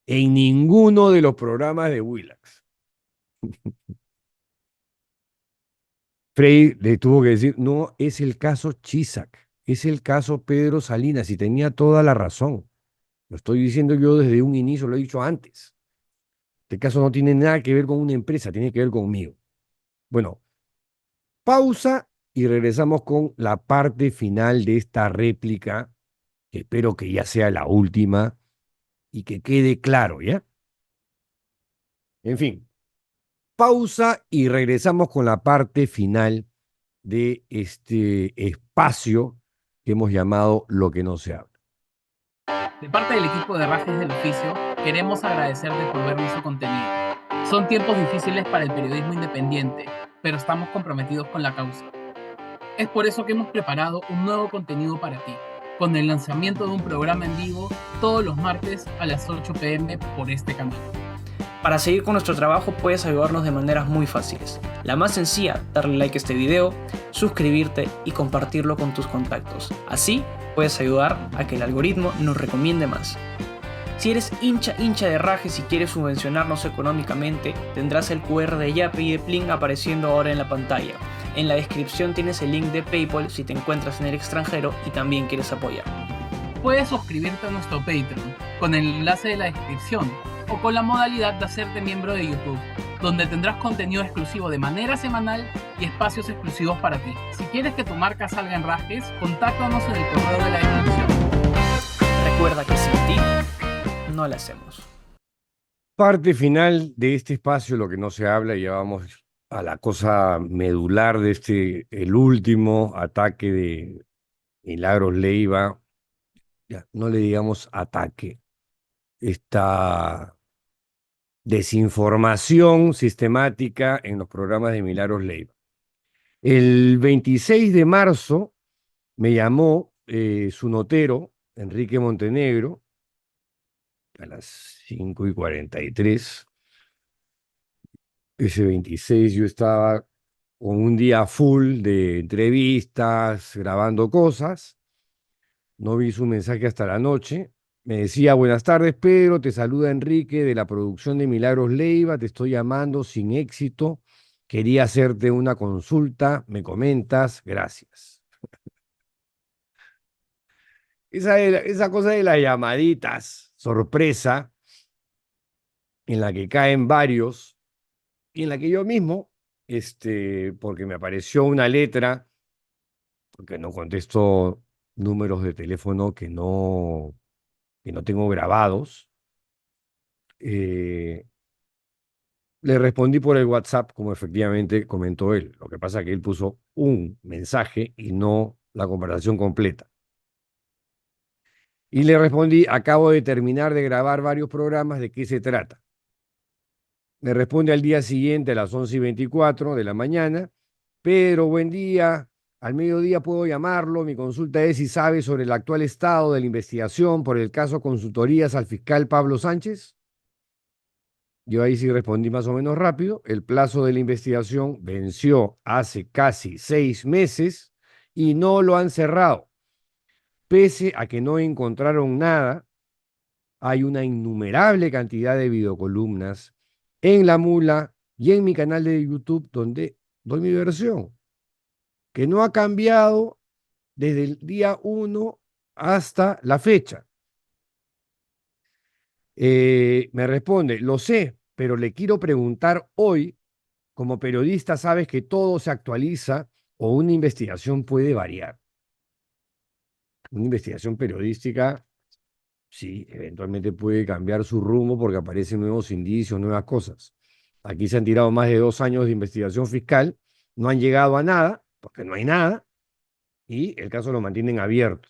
en ninguno de los programas de Willax. Frey le tuvo que decir, no, es el caso Chisac, es el caso Pedro Salinas, y tenía toda la razón. Lo estoy diciendo yo desde un inicio, lo he dicho antes. Este caso no tiene nada que ver con una empresa, tiene que ver conmigo. Bueno, pausa y regresamos con la parte final de esta réplica, que espero que ya sea la última y que quede claro, ¿ya? En fin, pausa y regresamos con la parte final de este espacio que hemos llamado Lo que no se habla. De parte del equipo de Rajes del Oficio, queremos agradecerte por ver nuestro contenido. Son tiempos difíciles para el periodismo independiente, pero estamos comprometidos con la causa. Es por eso que hemos preparado un nuevo contenido para ti, con el lanzamiento de un programa en vivo todos los martes a las 8 p.m. por este canal. Para seguir con nuestro trabajo puedes ayudarnos de maneras muy fáciles. La más sencilla, darle like a este video, suscribirte y compartirlo con tus contactos. Así puedes ayudar a que el algoritmo nos recomiende más. Si eres hincha de Rajes y quieres subvencionarnos económicamente, tendrás el QR de Yape y de Plin apareciendo ahora en la pantalla. En la descripción tienes el link de PayPal si te encuentras en el extranjero y también quieres apoyar. Puedes suscribirte a nuestro Patreon con el enlace de la descripción o con la modalidad de hacerte miembro de YouTube, donde tendrás contenido exclusivo de manera semanal y espacios exclusivos para ti. Si quieres que tu marca salga en Rajes, contáctanos en el correo de la descripción. Recuerda que sin ti no la hacemos. Parte final de este espacio, Lo que no se habla, y ya vamos a la cosa medular de el último ataque de Milagros Leiva. Ya, no le digamos ataque, esta desinformación sistemática en los programas de Milagros Leiva. El 26 de marzo me llamó su notero, Enrique Montenegro, a las 5:43. Ese 26 yo estaba con un día full de entrevistas, grabando cosas. No vi su mensaje hasta la noche. Me decía, buenas tardes, Pedro, te saluda Enrique de la producción de Milagros Leiva, te estoy llamando sin éxito. Quería hacerte una consulta, me comentas, gracias. Esa cosa de las llamaditas, sorpresa, en la que caen varios, y en la que yo mismo, porque me apareció una letra, porque no contesto números de teléfono que no tengo grabados, le respondí por el WhatsApp, como efectivamente comentó él. Lo que pasa es que él puso un mensaje y no la conversación completa. Y le respondí, acabo de terminar de grabar varios programas, ¿de qué se trata? Me responde al día siguiente a las 11:24 de la mañana, Pedro, buen día, al mediodía puedo llamarlo, mi consulta es si sabe sobre el actual estado de la investigación por el caso Consultorías al fiscal Pablo Sánchez. Yo ahí sí respondí más o menos rápido. El plazo de la investigación venció hace casi 6 meses y no lo han cerrado. Pese a que no encontraron nada, hay una innumerable cantidad de videocolumnas en La Mula y en mi canal de YouTube donde doy mi versión, que no ha cambiado desde el día 1 hasta la fecha. Me responde, lo sé, pero le quiero preguntar hoy. Como periodista sabes que todo se actualiza o una investigación puede variar. Una investigación periodística, sí, eventualmente puede cambiar su rumbo porque aparecen nuevos indicios, nuevas cosas. Aquí se han tirado más de 2 años de investigación fiscal, no han llegado a nada, porque no hay nada, y el caso lo mantienen abierto.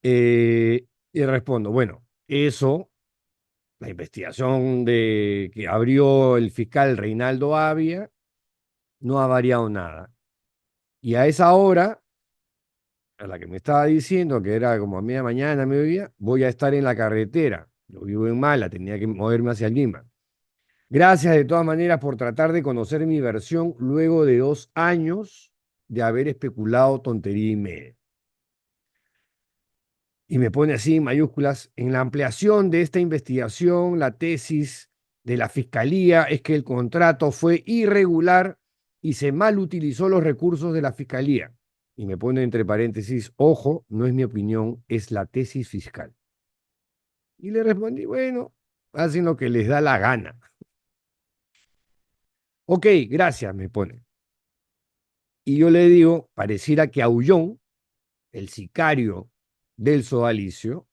Y respondo, bueno, eso, la investigación que abrió el fiscal Reinaldo Avia, no ha variado nada. Y a esa hora, a la que me estaba diciendo, que era como a media mañana, mediodía, voy a estar en la carretera. Yo vivo en Mala, tenía que moverme hacia Lima. Gracias de todas maneras por tratar de conocer mi versión luego de 2 años de haber especulado tontería y media. Y me pone así en mayúsculas, en la ampliación de esta investigación, la tesis de la Fiscalía es que el contrato fue irregular y se mal utilizó los recursos de la Fiscalía. Y me pone entre paréntesis, ojo, no es mi opinión, es la tesis fiscal. Y le respondí, bueno, hacen lo que les da la gana. Ok, gracias, me pone. Y yo le digo, pareciera que Aullón, el sicario del sodalicio,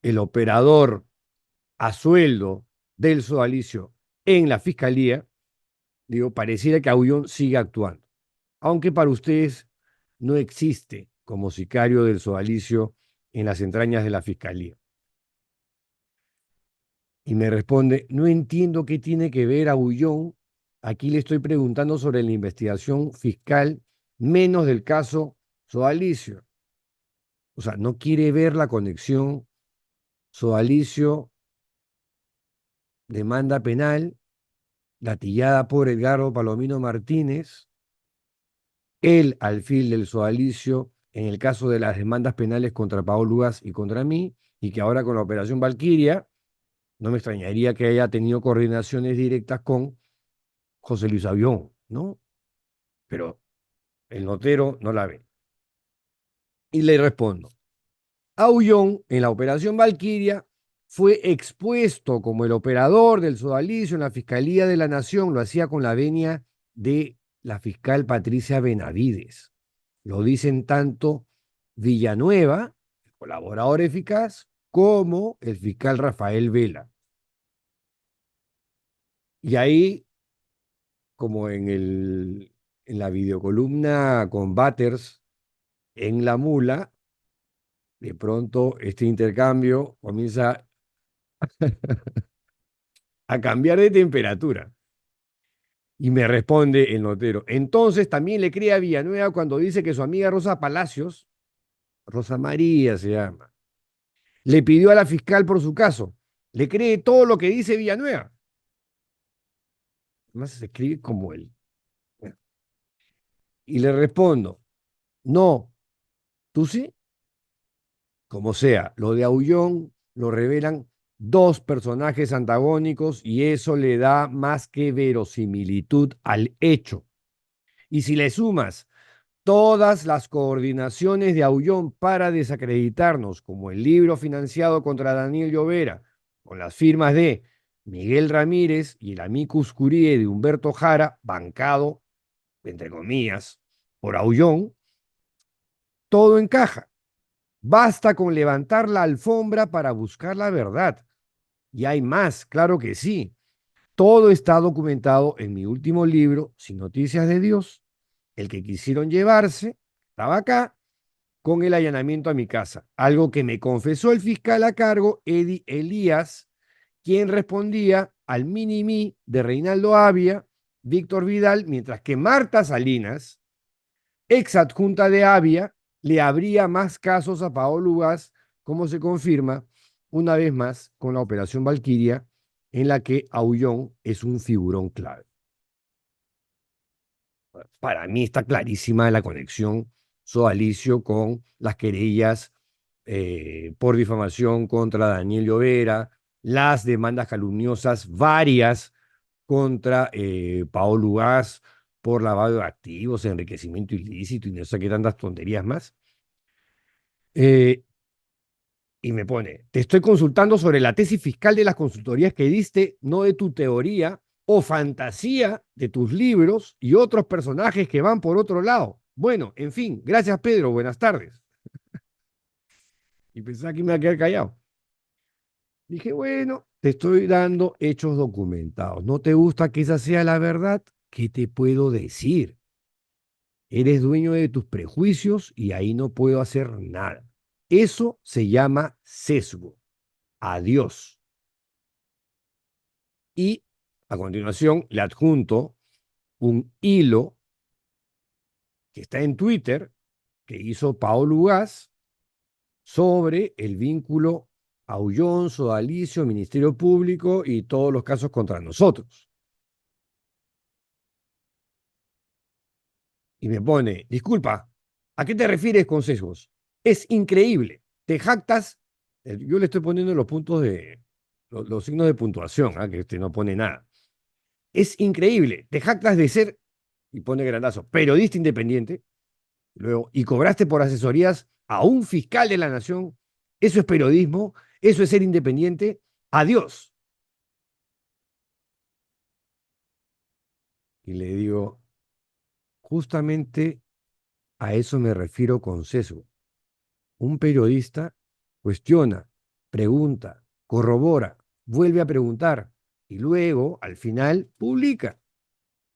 el operador a sueldo del sodalicio en la fiscalía, digo, pareciera que Aullón sigue actuando. Aunque para ustedes no existe como sicario del sodalicio en las entrañas de la fiscalía. Y me responde, no entiendo qué tiene que ver Aullón. Aquí le estoy preguntando sobre la investigación fiscal, menos del caso sodalicio. O sea, no quiere ver la conexión sodalicio, demanda penal, gatillada por Edgardo Palomino Martínez, el alfil del sodalicio en el caso de las demandas penales contra Paolo Lugas y contra mí, y que ahora con la operación Valquiria, no me extrañaría que haya tenido coordinaciones directas con José Luis Avión, ¿no? Pero el notero no la ve. Y le respondo, Aullón, en la operación Valquiria, fue expuesto como el operador del sodalicio en la Fiscalía de la Nación, lo hacía con la venia de la fiscal Patricia Benavides. Lo dicen tanto Villanueva, el colaborador eficaz, como el fiscal Rafael Vela. Y ahí, como en la videocolumna con Batters en La Mula, de pronto este intercambio comienza a cambiar de temperatura. Y me responde el notero. Entonces también le cree a Villanueva cuando dice que su amiga Rosa Palacios, Rosa María se llama, le pidió a la fiscal por su caso. Le cree todo lo que dice Villanueva. Además se escribe como él. Bueno, y le respondo, no, ¿tú sí? Como sea, lo de Aullón lo revelan dos personajes antagónicos y eso le da más que verosimilitud al hecho. Y si le sumas todas las coordinaciones de Aullón para desacreditarnos, como el libro financiado contra Daniel Llovera, con las firmas de Miguel Ramírez y el amicus curiae de Humberto Jara, bancado, entre comillas, por Aullón, todo encaja. Basta con levantar la alfombra para buscar la verdad. Y hay más, claro que sí. Todo está documentado en mi último libro, Sin Noticias de Dios. El que quisieron llevarse estaba acá con el allanamiento a mi casa, algo que me confesó el fiscal a cargo, Eddie Elías, quien respondía al mini-mí de Reinaldo Avia, Víctor Vidal, mientras que Marta Salinas, ex adjunta de Avia, le abría más casos a Paolo Ugaz, como se confirma una vez más con la operación Valquiria, en la que Aullón es un figurón clave. Para mí está clarísima la conexión sodalicio con las querellas por difamación contra Daniel Llovera, las demandas calumniosas varias contra Paolo Ugaz por lavado de activos, enriquecimiento ilícito y no sé qué tantas tonterías más. Y me pone, te estoy consultando sobre la tesis fiscal de las consultorías que diste, no de tu teoría o fantasía de tus libros y otros personajes que van por otro lado. Bueno, en fin, gracias Pedro, buenas tardes. Y pensaba que me iba a quedar callado. Dije, bueno, te estoy dando hechos documentados. ¿No te gusta que esa sea la verdad? ¿Qué te puedo decir? Eres dueño de tus prejuicios y ahí no puedo hacer nada. Eso se llama sesgo. Adiós. Y a continuación le adjunto un hilo que está en Twitter que hizo Paolo Ugaz sobre el vínculo Aullón, Sodalicio, Ministerio Público y todos los casos contra nosotros. Y me pone, disculpa, ¿a qué te refieres con sesgos? Es increíble. Te jactas, yo le estoy poniendo los puntos de, los signos de puntuación, que este no pone nada. Es increíble. Te jactas de ser, y pone grandazo, periodista independiente, luego, y cobraste por asesorías a un fiscal de la nación. Eso es periodismo, eso es ser independiente. Adiós. Y le digo, justamente a eso me refiero con sesgo. Un periodista cuestiona, pregunta, corrobora, vuelve a preguntar y luego, al final, publica.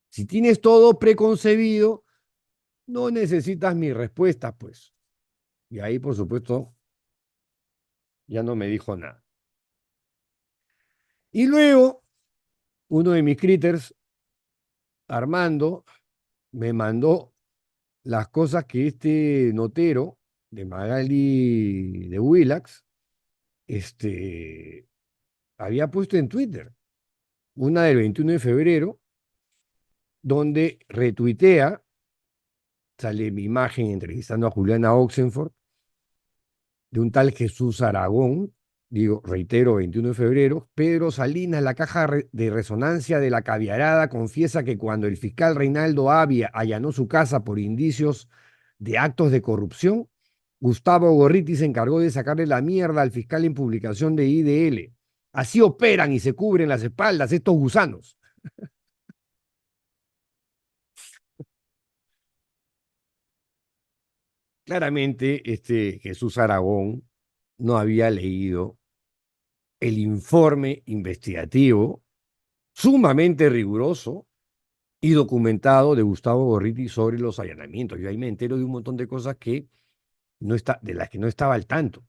Si tienes todo preconcebido, no necesitas mi respuesta, pues. Y ahí, por supuesto, ya no me dijo nada. Y luego, uno de mis critters, Armando, me mandó las cosas que este notero de Magali de Willax había puesto en Twitter. Una del 21 de febrero, donde retuitea, sale mi imagen entrevistando a Juliana Oxenford, de un tal Jesús Aragón, digo, reitero, 21 de febrero, Pedro Salinas, la caja de resonancia de la caviarada, confiesa que cuando el fiscal Reinaldo Avia allanó su casa por indicios de actos de corrupción, Gustavo Gorriti se encargó de sacarle la mierda al fiscal en publicación de IDL. Así operan y se cubren las espaldas estos gusanos. Claramente, este Jesús Aragón no había leído el informe investigativo sumamente riguroso y documentado de Gustavo Gorriti sobre los allanamientos. Yo ahí me entero de un montón de cosas que de las que no estaba al tanto.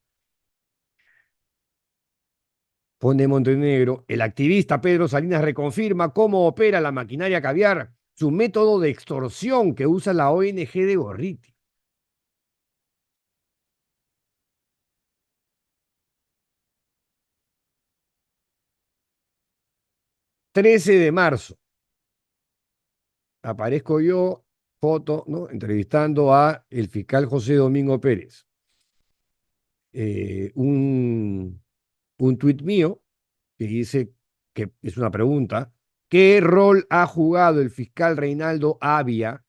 Pone Montenegro, el activista Pedro Salinas reconfirma cómo opera la maquinaria caviar, su método de extorsión que usa la ONG de Gorriti. 13 de marzo. Aparezco yo, foto, ¿no? Entrevistando a el fiscal José Domingo Pérez. Un tuit mío que dice que es una pregunta: ¿qué rol ha jugado el fiscal Reinaldo Avia,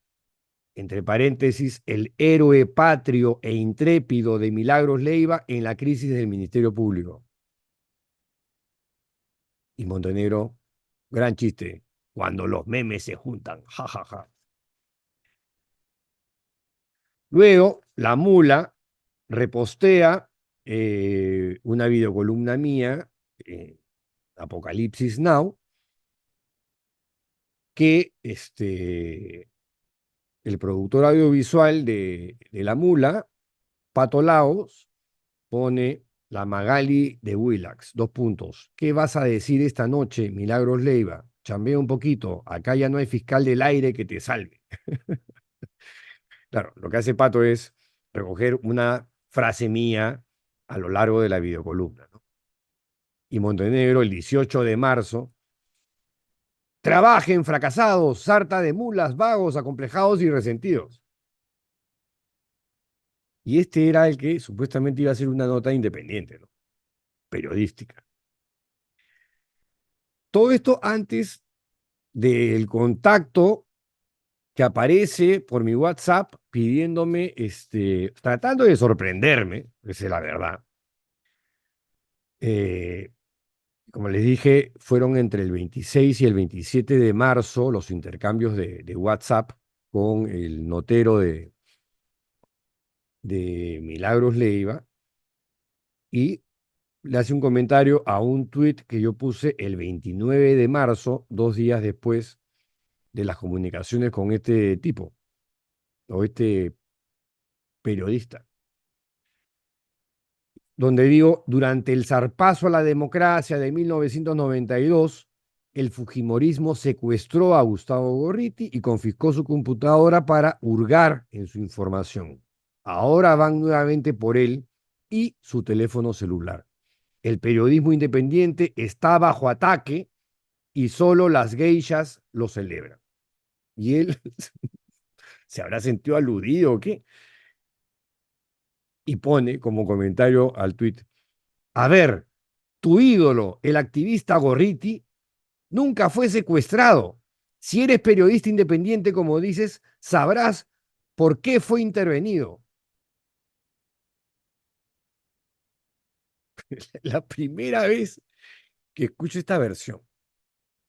entre paréntesis, el héroe patrio e intrépido de Milagros Leiva, en la crisis del Ministerio Público? Y Montenegro, gran chiste, cuando los memes se juntan, jajaja. Ja, ja. Luego, la mula repostea una videocolumna mía, Apocalipsis Now, que el productor audiovisual de La Mula, Pato Laos, pone la Magali de Willax, 2 puntos. ¿Qué vas a decir esta noche, Milagros Leiva? Chambea un poquito, acá ya no hay fiscal del aire que te salve. Claro, lo que hace Pato es recoger una frase mía a lo largo de la videocolumna, ¿no? Y Montenegro, el 18 de marzo, trabajen fracasados, sarta de mulas, vagos, acomplejados y resentidos. Y este era el que supuestamente iba a ser una nota independiente, ¿no? Periodística. Todo esto antes del contacto que aparece por mi WhatsApp pidiéndome, tratando de sorprenderme, esa es la verdad. Como les dije, fueron entre el 26 y el 27 de marzo los intercambios de WhatsApp con el notero de Milagros Leiva, y le hace un comentario a un tuit que yo puse el 29 de marzo, 2 días después de las comunicaciones con este tipo, o este periodista, donde digo: durante el zarpazo a la democracia de 1992, el fujimorismo secuestró a Gustavo Gorriti y confiscó su computadora para hurgar en su información. Ahora van nuevamente por él y su teléfono celular. el periodismo independiente está bajo ataque y solo las geishas lo celebran. Y él se habrá sentido aludido o qué. Y pone como comentario al tuit, a ver, tu ídolo, el activista Gorriti, nunca fue secuestrado. Si eres periodista independiente, como dices, sabrás por qué fue intervenido. La primera vez que escucho esta versión.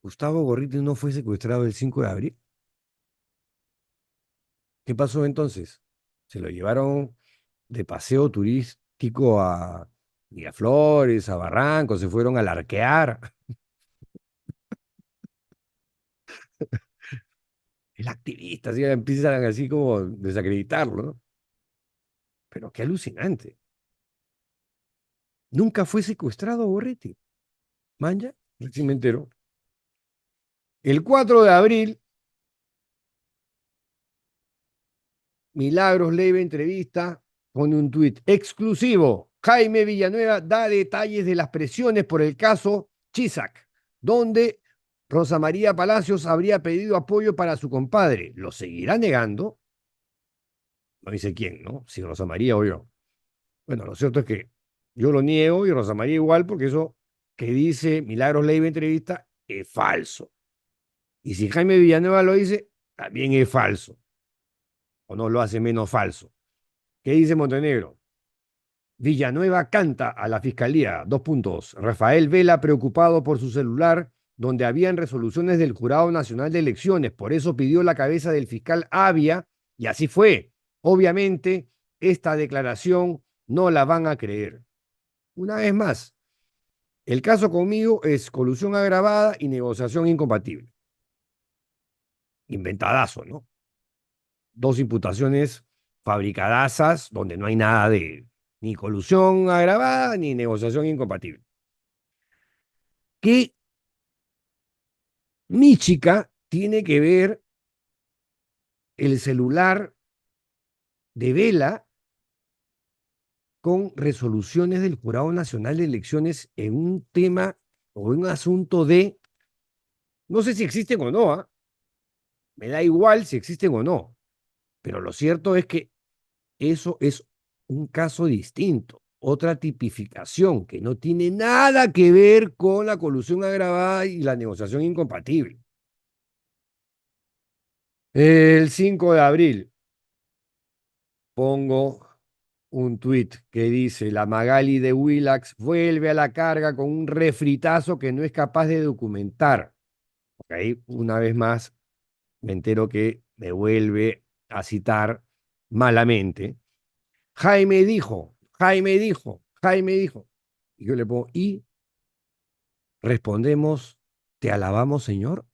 Gustavo Gorriti no fue secuestrado el 5 de abril. ¿Qué pasó entonces? Se lo llevaron de paseo turístico a Miraflores, a Barranco, se fueron a arquear. El activista, así, empiezan así como desacreditarlo, ¿no? Pero qué alucinante. Nunca fue secuestrado Gorriti. Manja, recién me entero. El 4 de abril, Milagros Leiva entrevista, pone un tuit exclusivo. Jaime Villanueva da detalles de las presiones por el caso Chisac, donde Rosa María Palacios habría pedido apoyo para su compadre. ¿Lo seguirá negando? No dice quién, ¿no? Si Rosa María o yo. Bueno, lo cierto es que yo lo niego y Rosa María igual, porque eso que dice Milagros Leiva entrevista es falso. Y si Jaime Villanueva lo dice, también es falso. O no lo hace menos falso. ¿Qué dice Montenegro? Villanueva canta a la fiscalía. 2 puntos. Rafael Vela preocupado por su celular, donde habían resoluciones del Jurado Nacional de Elecciones. Por eso pidió la cabeza del fiscal Avia, y así fue. Obviamente, esta declaración no la van a creer. Una vez más, el caso conmigo es colusión agravada y negociación incompatible. Inventadazo, ¿no? 2 imputaciones fabricadasas donde no hay nada de ni colusión agravada ni negociación incompatible. ¿Qué chica tiene que ver el celular de Vela con resoluciones del Jurado Nacional de Elecciones en un tema o en un asunto de, no sé si existen o no, me da igual si existen o no, pero lo cierto es que eso es un caso distinto, otra tipificación que no tiene nada que ver con la colusión agravada y la negociación incompatible. El 5 de abril pongo un tuit que dice, la Magali de Willax vuelve a la carga con un refritazo que no es capaz de documentar. Okay, una vez más me entero que me vuelve a citar malamente. Jaime dijo, Jaime dijo, Jaime dijo. Y yo le pongo, y respondemos, ¿te alabamos, Señor?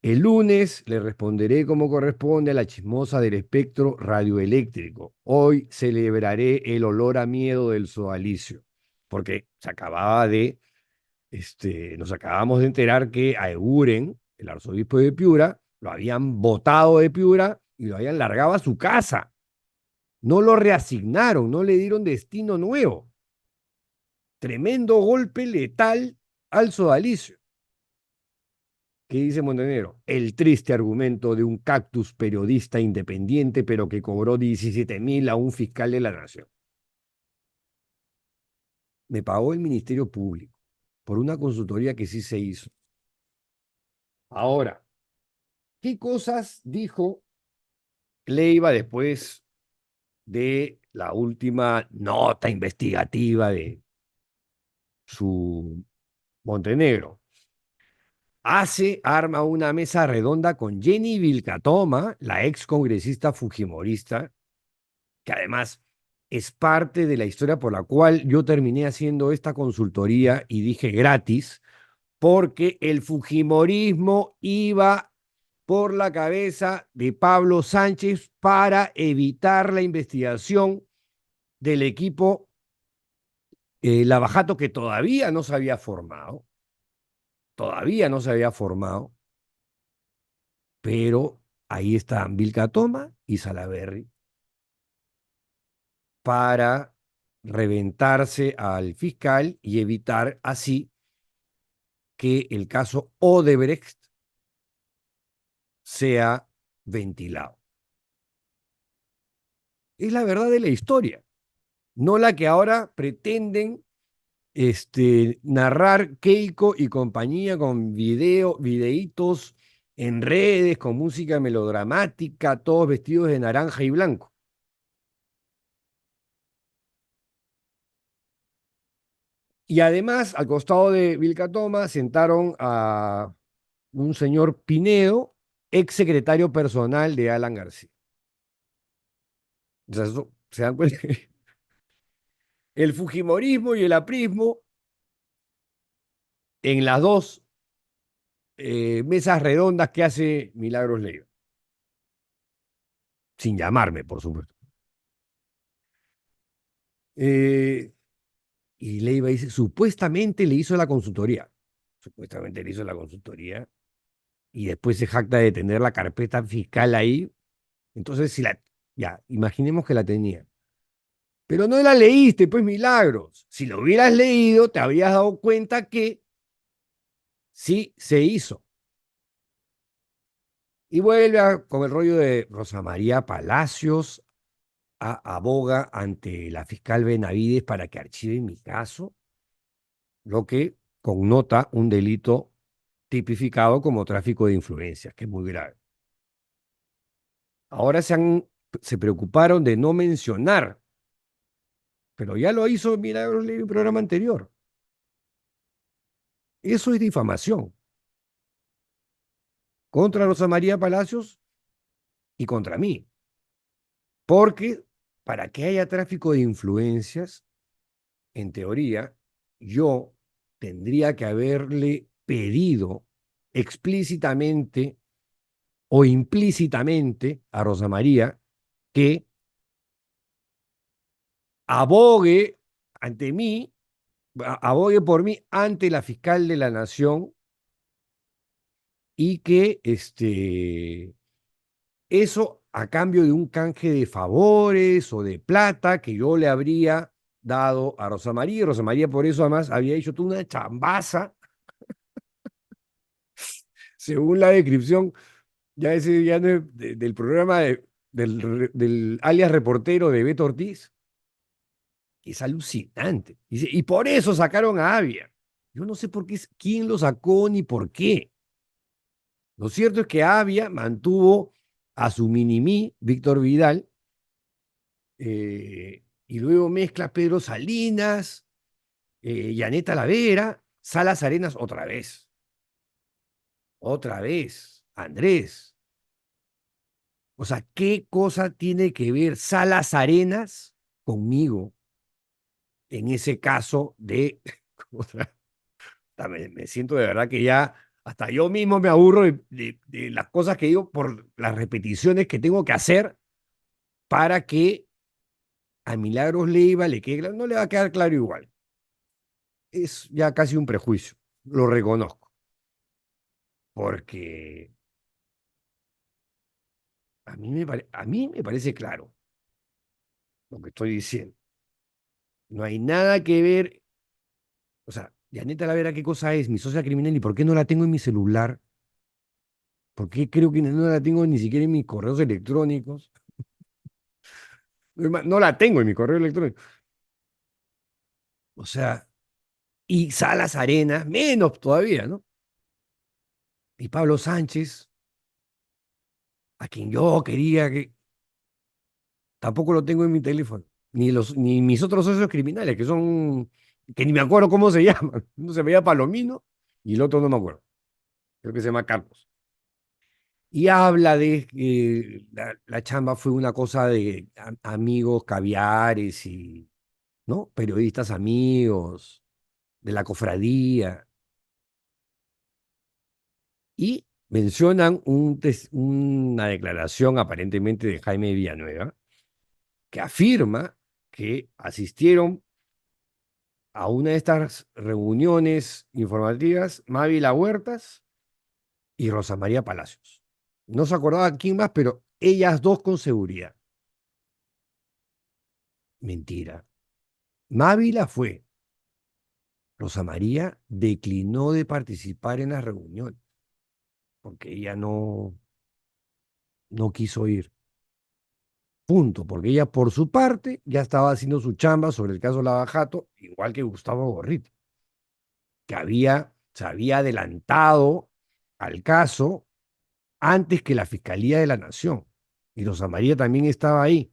El lunes le responderé como corresponde a la chismosa del espectro radioeléctrico. Hoy celebraré el olor a miedo del sodalicio, porque nos acabamos de enterar que a Eguren, el arzobispo de Piura, lo habían botado de Piura y lo habían largado a su casa. No lo reasignaron, no le dieron destino nuevo. Tremendo golpe letal al sodalicio. ¿Qué dice Montenegro? El triste argumento de un cactus periodista independiente, pero que cobró 17.000 a un fiscal de la nación. Me pagó el Ministerio Público por una consultoría que sí se hizo. Ahora, ¿qué cosas dijo Leiva después de la última nota investigativa de su Montenegro? Arma una mesa redonda con Jenny Vilcatoma, la ex congresista fujimorista, que además es parte de la historia por la cual yo terminé haciendo esta consultoría y dije gratis, porque el fujimorismo iba por la cabeza de Pablo Sánchez para evitar la investigación del equipo Lavajato, que todavía no se había formado, pero ahí están Vilcatoma y Salaverry para reventarse al fiscal y evitar así que el caso Odebrecht sea ventilado. Es la verdad de la historia, no la que ahora pretenden narrar Keiko y compañía con videitos en redes, con música melodramática, todos vestidos de naranja y blanco. Y además, al costado de Vilca Toma, sentaron a un señor Pinedo, ex secretario personal de Alan García. O sea, ¿se dan cuenta? El fujimorismo y el aprismo en las dos mesas redondas que hace Milagros Leiva. Sin llamarme, por supuesto. Y Leiva dice, supuestamente le hizo la consultoría. Supuestamente le hizo la consultoría. Y después se jacta de tener la carpeta fiscal ahí. Entonces, ya, imaginemos que la tenía. Pero no la leíste, pues Milagros. Si lo hubieras leído, te habrías dado cuenta que sí se hizo. Y vuelve con el rollo de Rosa María Palacios, aboga ante la fiscal Benavides para que archive mi caso, lo que connota un delito tipificado como tráfico de influencias, que es muy grave. Ahora se preocuparon de no mencionar, pero ya lo hizo Milagros en el programa anterior. Eso es difamación contra Rosa María Palacios y contra mí. Porque para que haya tráfico de influencias, en teoría, yo tendría que haberle pedido explícitamente o implícitamente a Rosa María que abogue ante mí, abogue por mí ante la fiscal de la Nación y que eso a cambio de un canje de favores o de plata que yo le habría dado a Rosa María. Y Rosa María por eso además había hecho toda una chambaza, según la descripción, ya ese ya no es del programa del alias reportero de Beto Ortiz. Es alucinante. Dice, y por eso sacaron a Avia. Yo no sé por qué, quién lo sacó ni por qué. Lo cierto es que Avia mantuvo a su minimí, Víctor Vidal, y luego mezcla Pedro Salinas, Yaneta Lavera, Salas Arenas otra vez, Andrés. O sea, ¿qué cosa tiene que ver Salas Arenas conmigo en ese caso de... me siento de verdad que ya hasta yo mismo me aburro de las cosas que digo por las repeticiones que tengo que hacer para que a Milagros Leiva le quede claro. No le va a quedar claro igual. Es ya casi un prejuicio, lo reconozco, porque a mí me parece claro lo que estoy diciendo. No hay nada que ver, o sea, Yaneta Lavera, ¿qué cosa es? Mi socia criminal, ¿y por qué no la tengo en mi celular? ¿Por qué creo que no la tengo ni siquiera en mis correos electrónicos? No la tengo en mi correo electrónico. O sea, y Salas Arenas, menos todavía, ¿no? Y Pablo Sánchez, a quien yo quería que tampoco lo tengo en mi teléfono, ni mis otros socios criminales, que ni me acuerdo cómo se llaman. Uno se veía Palomino y el otro no me acuerdo. Creo que se llama Carlos. Y habla de que la chamba fue una cosa de amigos caviares y, ¿no? Periodistas amigos, de la cofradía. Y mencionan una declaración aparentemente de Jaime Villanueva que afirma que asistieron a una de estas reuniones informativas Mávila Huertas y Rosa María Palacios. No se acordaba quién más, pero ellas dos con seguridad. Mentira. Mávila fue. Rosa María declinó de participar en las reuniones porque ella no quiso ir. Punto, porque ella por su parte ya estaba haciendo su chamba sobre el caso Lava Jato, igual que Gustavo Gorriti, que se había adelantado al caso antes que la Fiscalía de la Nación. Y Rosa María también estaba ahí.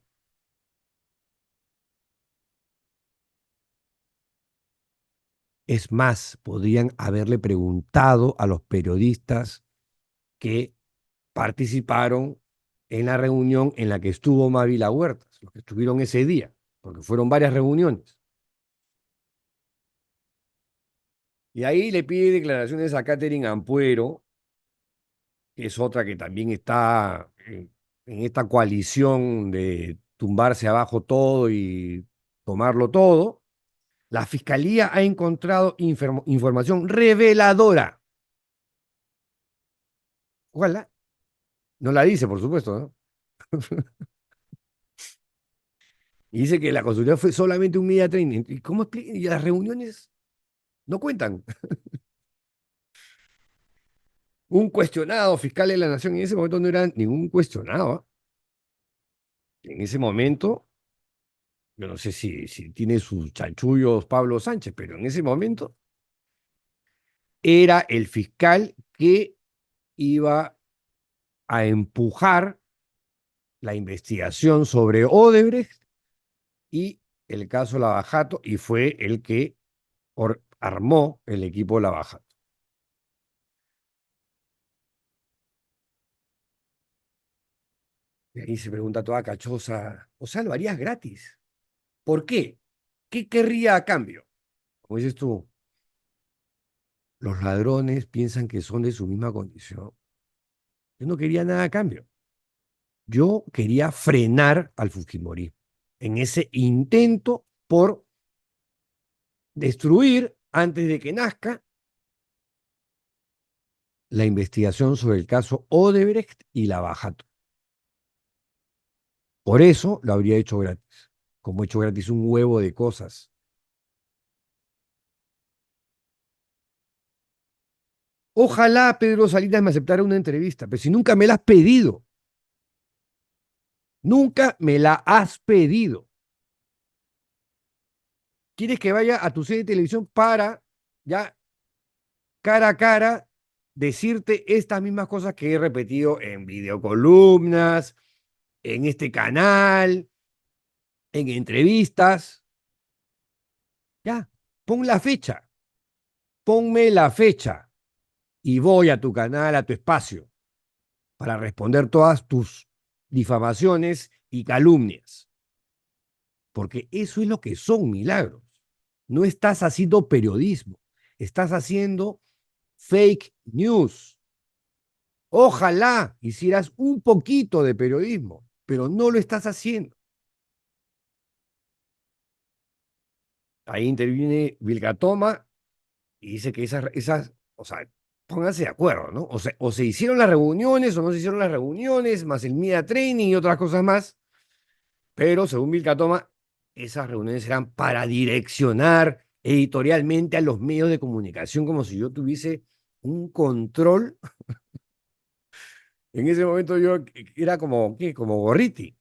Es más, podrían haberle preguntado a los periodistas que participaron en la reunión en la que estuvo Mávila Huertas, los que estuvieron ese día, porque fueron varias reuniones. Y ahí le pide declaraciones a Catherine Ampuero, que es otra que también está en esta coalición de tumbarse abajo todo y tomarlo todo. La fiscalía ha encontrado información reveladora. Ojalá. No la dice, por supuesto, ¿no? Y dice que la consulta fue solamente un media training. ¿Y cómo explica? Y las reuniones no cuentan. Un cuestionado fiscal de la Nación en ese momento no era ningún cuestionado. ¿Ah? En ese momento, yo no sé si tiene sus chanchullos Pablo Sánchez, pero en ese momento era el fiscal que iba a empujar la investigación sobre Odebrecht y el caso Lava Jato, y fue el que armó el equipo Lava Jato. Y ahí se pregunta toda cachosa, o sea, lo harías gratis. ¿Por qué? ¿Qué querría a cambio? Como dices tú, los ladrones piensan que son de su misma condición. Yo no quería nada a cambio. Yo quería frenar al Fujimorismo en ese intento por destruir, antes de que nazca, la investigación sobre el caso Odebrecht y Lava Jato. Por eso lo habría hecho gratis, como he hecho gratis un huevo de cosas. Ojalá Pedro Salinas me aceptara una entrevista, pero si nunca me la has pedido, nunca me la has pedido. ¿Quieres que vaya a tu serie de televisión para ya cara a cara decirte estas mismas cosas que he repetido en videocolumnas, en este canal, en entrevistas? Ya, pon la fecha, ponme la fecha y voy a tu canal, a tu espacio, para responder todas tus difamaciones y calumnias. Porque eso es lo que son, Milagros. No estás haciendo periodismo, estás haciendo fake news. Ojalá hicieras un poquito de periodismo, pero no lo estás haciendo. Ahí interviene Vilcatoma y dice que o sea, pónganse de acuerdo, ¿no? O se hicieron las reuniones o no se hicieron las reuniones, más el media training y otras cosas más, pero según Vilcatoma, esas reuniones eran para direccionar editorialmente a los medios de comunicación como si yo tuviese un control. En ese momento yo era como, ¿qué? Como Gorriti,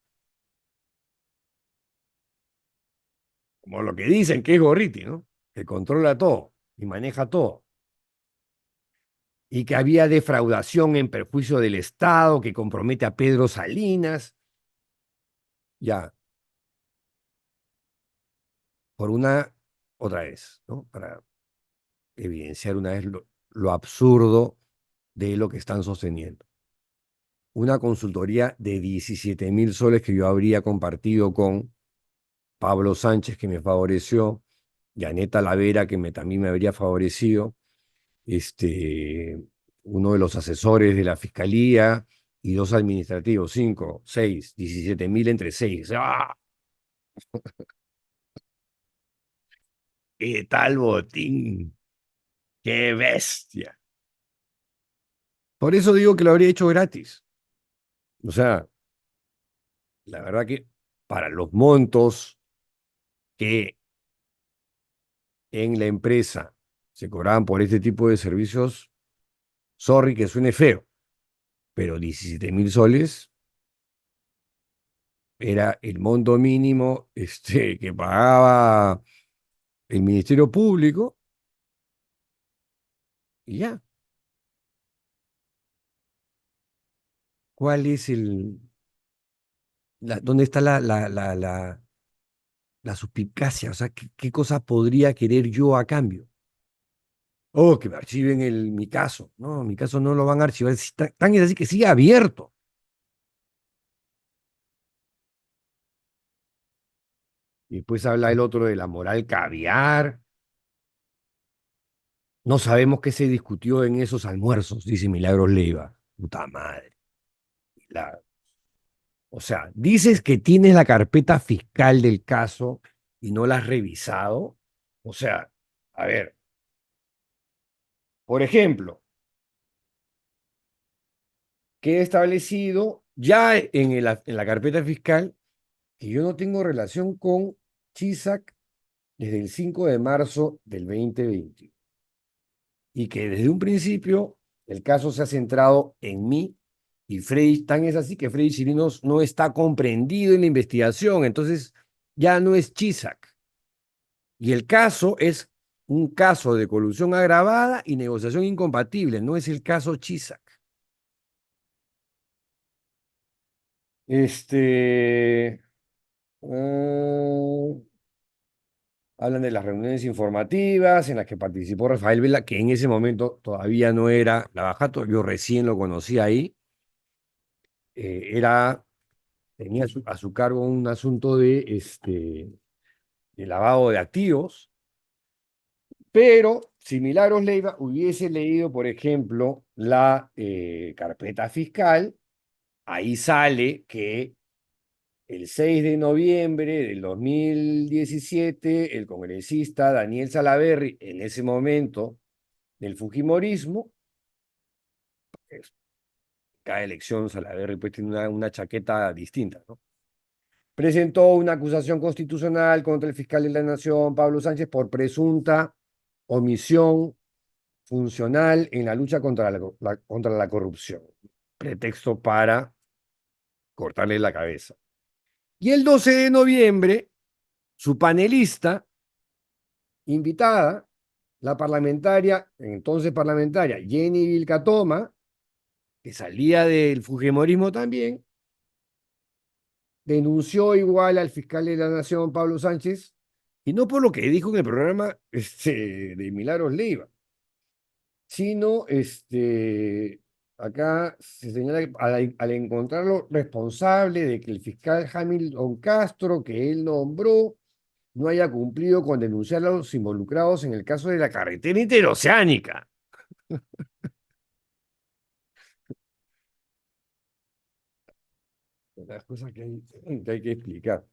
como lo que dicen que es Gorriti, ¿no? Que controla todo y maneja todo. Y que había defraudación en perjuicio del Estado que compromete a Pedro Salinas. Ya, por otra vez, ¿no? Para evidenciar una vez lo absurdo de lo que están sosteniendo. Una consultoría de 17.000 soles que yo habría compartido con Pablo Sánchez, que me favoreció, Yaneta Lavera, que también me habría favorecido, uno de los asesores de la fiscalía y dos administrativos, 5, 6, 17.000 entre 6. ¡Ah! ¿Qué tal botín? ¡Qué bestia! Por eso digo que lo habría hecho gratis. O sea, la verdad que para los montos que en la empresa se cobraban por este tipo de servicios, sorry que suene feo, pero 17.000 soles era el monto mínimo que pagaba el Ministerio Público y ya. ¿Cuál es dónde está la suspicacia? O sea, ¿qué cosa podría querer yo a cambio? Oh, que me archiven mi caso. No, mi caso no lo van a archivar. Tan es así que sigue abierto. Y después habla el otro de la moral caviar. No sabemos qué se discutió en esos almuerzos, dice Milagros Leiva. Puta madre. O sea, dices que tienes la carpeta fiscal del caso y no la has revisado. O sea, a ver, por ejemplo, queda establecido ya en la carpeta fiscal que yo no tengo relación con Chisac desde el 5 de marzo del 2020 y que desde un principio el caso se ha centrado en mí y Freddy, tan es así que Freddy Chirinos no está comprendido en la investigación, entonces ya no es Chisac. Y el caso es un caso de colusión agravada y negociación incompatible, no es el caso Chisac. Mm, Hablan de las reuniones informativas en las que participó Rafael Vela, que en ese momento todavía no era Lavajato, yo recién lo conocí ahí. Tenía a su cargo un asunto de lavado de activos, pero si Milagros Leiva hubiese leído, por ejemplo, la carpeta fiscal, ahí sale que el 6 de noviembre del 2017, el congresista Daniel Salaverry, en ese momento del Fujimorismo, pues, cada elección Salaverry pues tiene una chaqueta distinta, ¿no? Presentó una acusación constitucional contra el fiscal de la Nación, Pablo Sánchez, por presunta omisión funcional en la lucha contra la corrupción. Pretexto para cortarle la cabeza. Y el 12 de noviembre, su panelista, invitada, la parlamentaria, entonces parlamentaria, Jenny Vilcatoma, que salía del fujimorismo también, denunció igual al fiscal de la Nación, Pablo Sánchez, y no por lo que dijo en el programa de Milagros Leiva, sino acá se señala que al encontrarlo responsable de que el fiscal Hamilton Castro, que él nombró, no haya cumplido con denunciar a los involucrados en el caso de la carretera interoceánica. Las cosas que hay que explicar.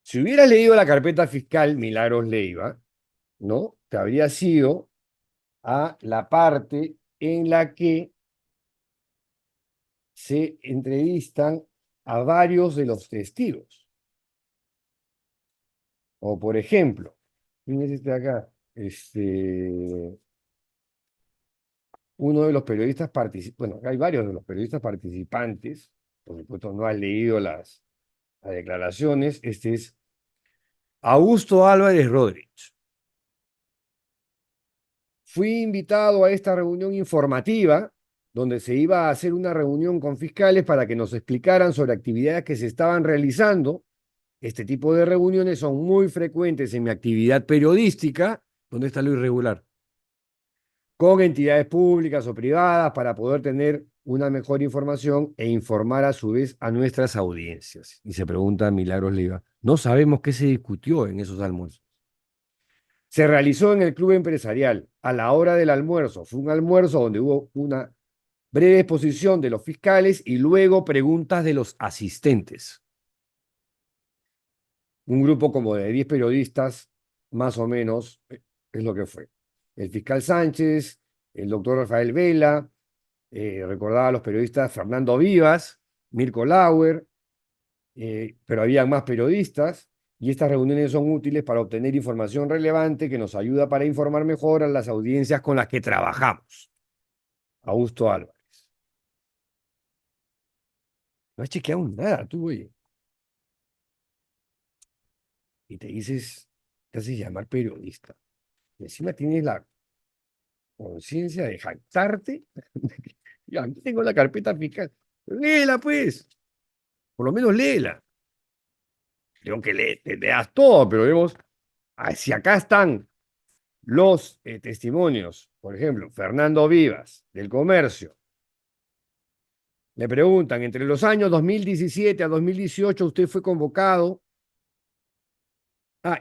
Si hubieras leído la carpeta fiscal Milagros Leiva, ¿no? Te habría sido a la parte en la que se entrevistan a varios de los testigos. O por ejemplo, ¿quién es este de acá? Uno de los periodistas participantes, bueno, acá hay varios de los periodistas participantes, por supuesto no has leído las declaraciones, este es Augusto Álvarez Rodríguez. Fui invitado a esta reunión informativa, donde se iba a hacer una reunión con fiscales para que nos explicaran sobre actividades que se estaban realizando. Este tipo de reuniones son muy frecuentes en mi actividad periodística. ¿Dónde está lo irregular? Con entidades públicas o privadas para poder tener una mejor información e informar a su vez a nuestras audiencias. Y se pregunta Milagros Leiva, no sabemos qué se discutió en esos almuerzos. Se realizó en el club empresarial a la hora del almuerzo. Fue un almuerzo donde hubo una breve exposición de los fiscales y luego preguntas de los asistentes. Un grupo como de 10 periodistas, más o menos, es lo que fue. El fiscal Sánchez, el doctor Rafael Vela, recordaba a los periodistas Fernando Vivas, Mirko Lauer, pero había más periodistas, Y estas reuniones son útiles para obtener información relevante que nos ayuda para informar mejor a las audiencias con las que trabajamos. Augusto Álvarez. No has chequeado nada, tú, oye. Y te haces llamar periodista. Y encima tienes la conciencia de jactarte. Ya, aquí tengo la carpeta fiscal. Léela, pues. Por lo menos léela. Tengo que leer, te leas todo, pero vemos, si acá están los testimonios, por ejemplo, Fernando Vivas, del Comercio, le preguntan, entre los años 2017 a 2018 usted fue convocado.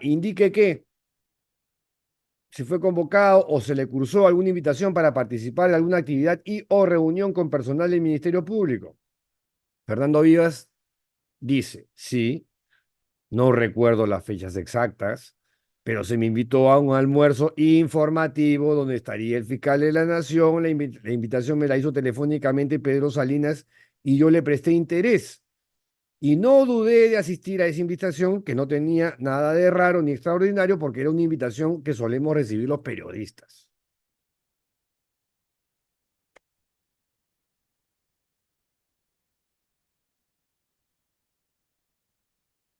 Indique que se fue convocado o se le cursó alguna invitación para participar en alguna actividad y o reunión con personal del Ministerio Público. Fernando Vivas dice, sí, no recuerdo las fechas exactas, pero se me invitó a un almuerzo informativo donde estaría el fiscal de la Nación. La invitación me la hizo telefónicamente Pedro Salinas y yo le presté interés. Y no dudé de asistir a esa invitación, que no tenía nada de raro ni extraordinario, porque era una invitación que solemos recibir los periodistas.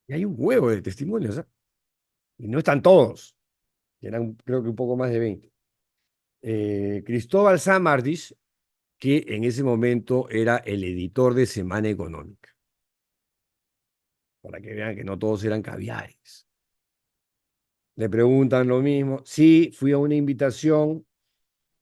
Y hay un huevo de testimonios, ¿eh? Y no están todos, eran creo que un poco más de 20. Cristóbal Samardis, que en ese momento era el editor de Semana Económica, para que vean que no todos eran caviares. Le preguntan lo mismo. Sí, fui a una invitación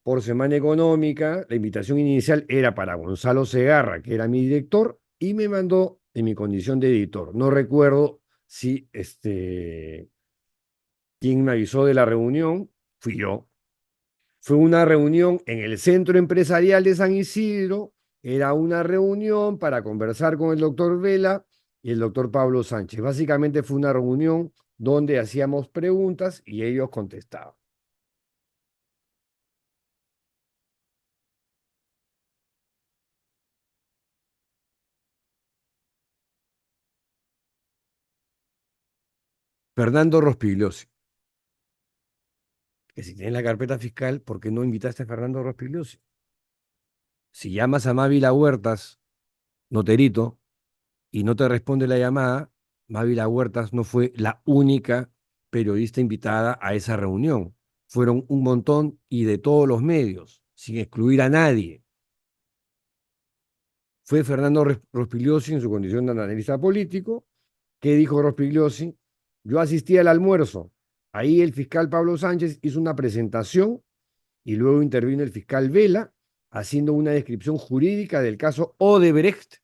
por Semana Económica. La invitación inicial era para Gonzalo Segarra, que era mi director, y me mandó en mi condición de editor. No recuerdo si quién me avisó de la reunión. Fui yo. Fue una reunión en el Centro Empresarial de San Isidro. Era una reunión para conversar con el doctor Vela y el doctor Pablo Sánchez. Básicamente fue una reunión donde hacíamos preguntas y ellos contestaban. Fernando Rospigliosi, que si tienes la carpeta fiscal, ¿por qué no invitaste a Fernando Rospigliosi? Si llamas a Mávila Huertas, noterito, y no te responde la llamada, Mávila Huertas no fue la única periodista invitada a esa reunión. Fueron un montón y de todos los medios, sin excluir a nadie. Fue Fernando Rospigliosi en su condición de analista político. ¿Qué dijo Rospigliosi? Yo asistí al almuerzo. Ahí el fiscal Pablo Sánchez hizo una presentación y luego intervino el fiscal Vela haciendo una descripción jurídica del caso Odebrecht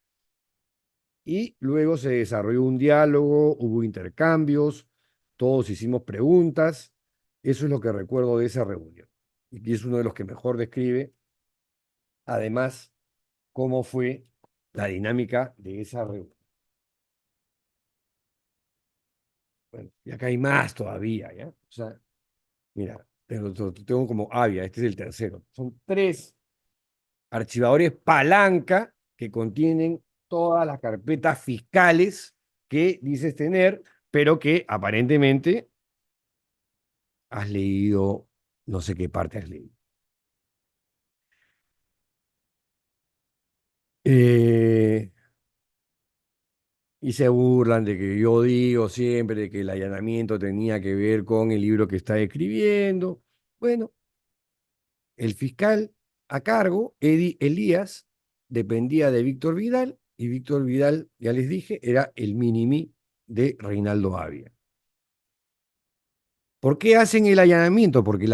y luego se desarrolló un diálogo, hubo intercambios, todos hicimos preguntas. Eso es lo que recuerdo de esa reunión. Y es uno de los que mejor describe, además, cómo fue la dinámica de esa reunión. Bueno, y acá hay más todavía, ¿ya? O sea, mira, tengo como Avia, este es el tercero. Son 3 archivadores palanca que contienen todas las carpetas fiscales que dices tener, pero que aparentemente has leído, no sé qué parte has leído. Y se burlan de que yo digo siempre de que el allanamiento tenía que ver con el libro que está escribiendo. Bueno, el fiscal a cargo, Eddie Elías, dependía de Víctor Vidal, y Víctor Vidal, ya les dije, era el mini-mí de Reinaldo Avia. ¿Por qué hacen el allanamiento? Porque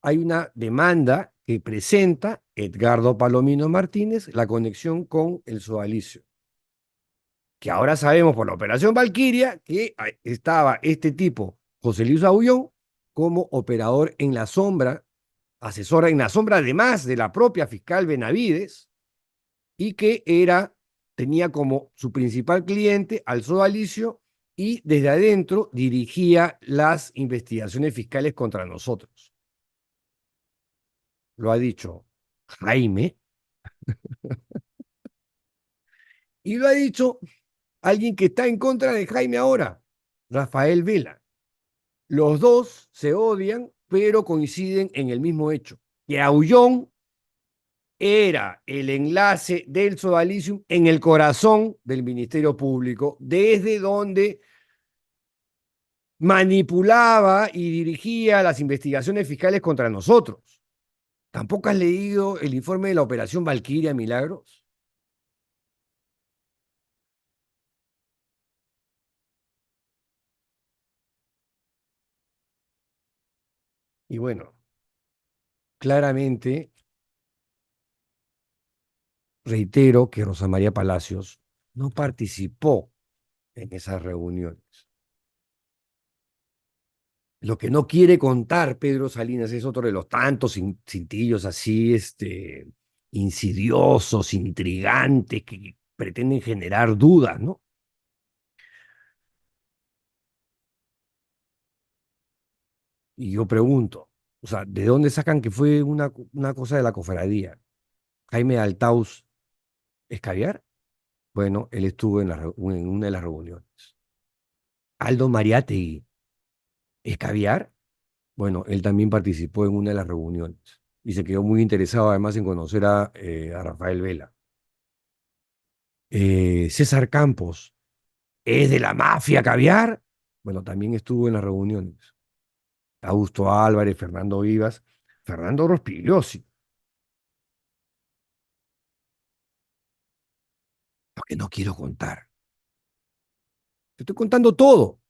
hay una demanda que presenta Edgardo Palomino Martínez, la conexión con el sodalicio. Que ahora sabemos por la Operación Valquiria que estaba este tipo, José Luis Aullón, como operador en la sombra, asesora en la sombra, además de la propia fiscal Benavides, y que tenía como su principal cliente al sodalicio y desde adentro dirigía las investigaciones fiscales contra nosotros. Lo ha dicho Jaime y lo ha dicho alguien que está en contra de Jaime ahora, Rafael Vela. Los dos se odian, pero coinciden en el mismo hecho, que Aullón era el enlace del sodalicium en el corazón del Ministerio Público, desde donde manipulaba y dirigía las investigaciones fiscales contra nosotros. ¿Tampoco has leído el informe de la Operación Valquiria Milagros? Y bueno, claramente reitero que Rosa María Palacios no participó en esas reuniones. Lo que no quiere contar Pedro Salinas es otro de los tantos cintillos así, insidiosos, intrigantes, que pretenden generar dudas, ¿no? Y yo pregunto, o sea, ¿de dónde sacan que fue una cosa de la cofradía? Jaime Altaus es caviar. Bueno, él estuvo en una de las reuniones. Aldo Mariátegui es caviar. Bueno, él también participó en una de las reuniones y se quedó muy interesado además en conocer a Rafael Vela. César Campos es de la mafia caviar. Bueno, también estuvo en las reuniones. Augusto Álvarez, Fernando Vivas, Fernando Rospigliosi. Lo que no quiero contar. Te estoy contando todo.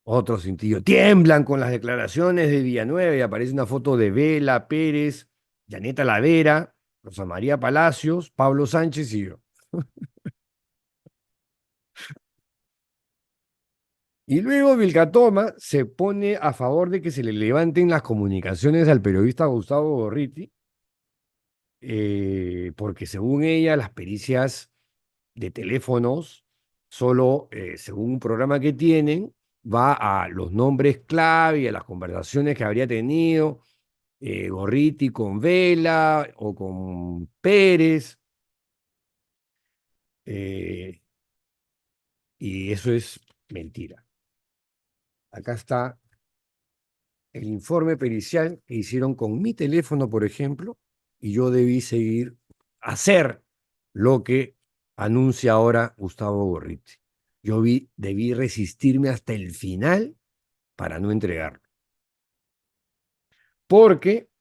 Otro cintillo. Tiemblan con las declaraciones de Villanueva y aparece una foto de Vela, Pérez, Yaneta Lavera, Rosa María Palacios, Pablo Sánchez y yo. Y luego Vilcatoma se pone a favor de que se le levanten las comunicaciones al periodista Gustavo Gorriti, porque según ella las pericias de teléfonos, solo según un programa que tienen, va a los nombres clave y a las conversaciones que habría tenido Gorriti con Vela o con Pérez, eh, y eso es mentira. Acá está el informe pericial que hicieron con mi teléfono, por ejemplo, y yo debí hacer lo que anuncia ahora Gustavo Gorriti. Debí resistirme hasta el final para no entregarlo. Porque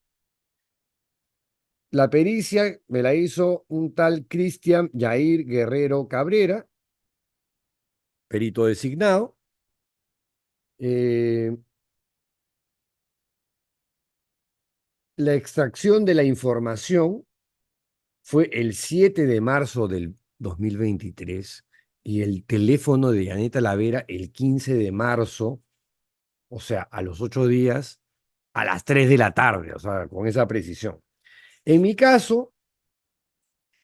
la pericia me la hizo un tal Cristian Yair Guerrero Cabrera, perito designado. La extracción de la información fue el 7 de marzo del 2023 y el teléfono de Yaneta Lavera el 15 de marzo, o sea, a los 8 días, a las 3 de la tarde, o sea, con esa precisión. En mi caso,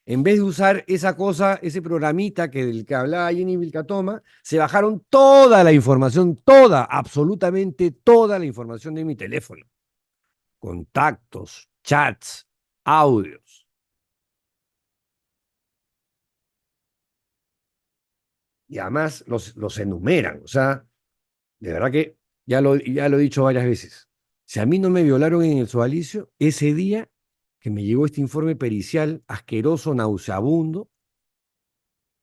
en vez de usar esa cosa, ese programita del que hablaba Jenny Vilcatoma, se bajaron toda la información, toda, absolutamente toda la información de mi teléfono. Contactos, chats, audios. Y además los enumeran. O sea, de verdad que ya lo he dicho varias veces. Si a mí no me violaron en el sodalicio, ese día que me llegó este informe pericial asqueroso, nauseabundo,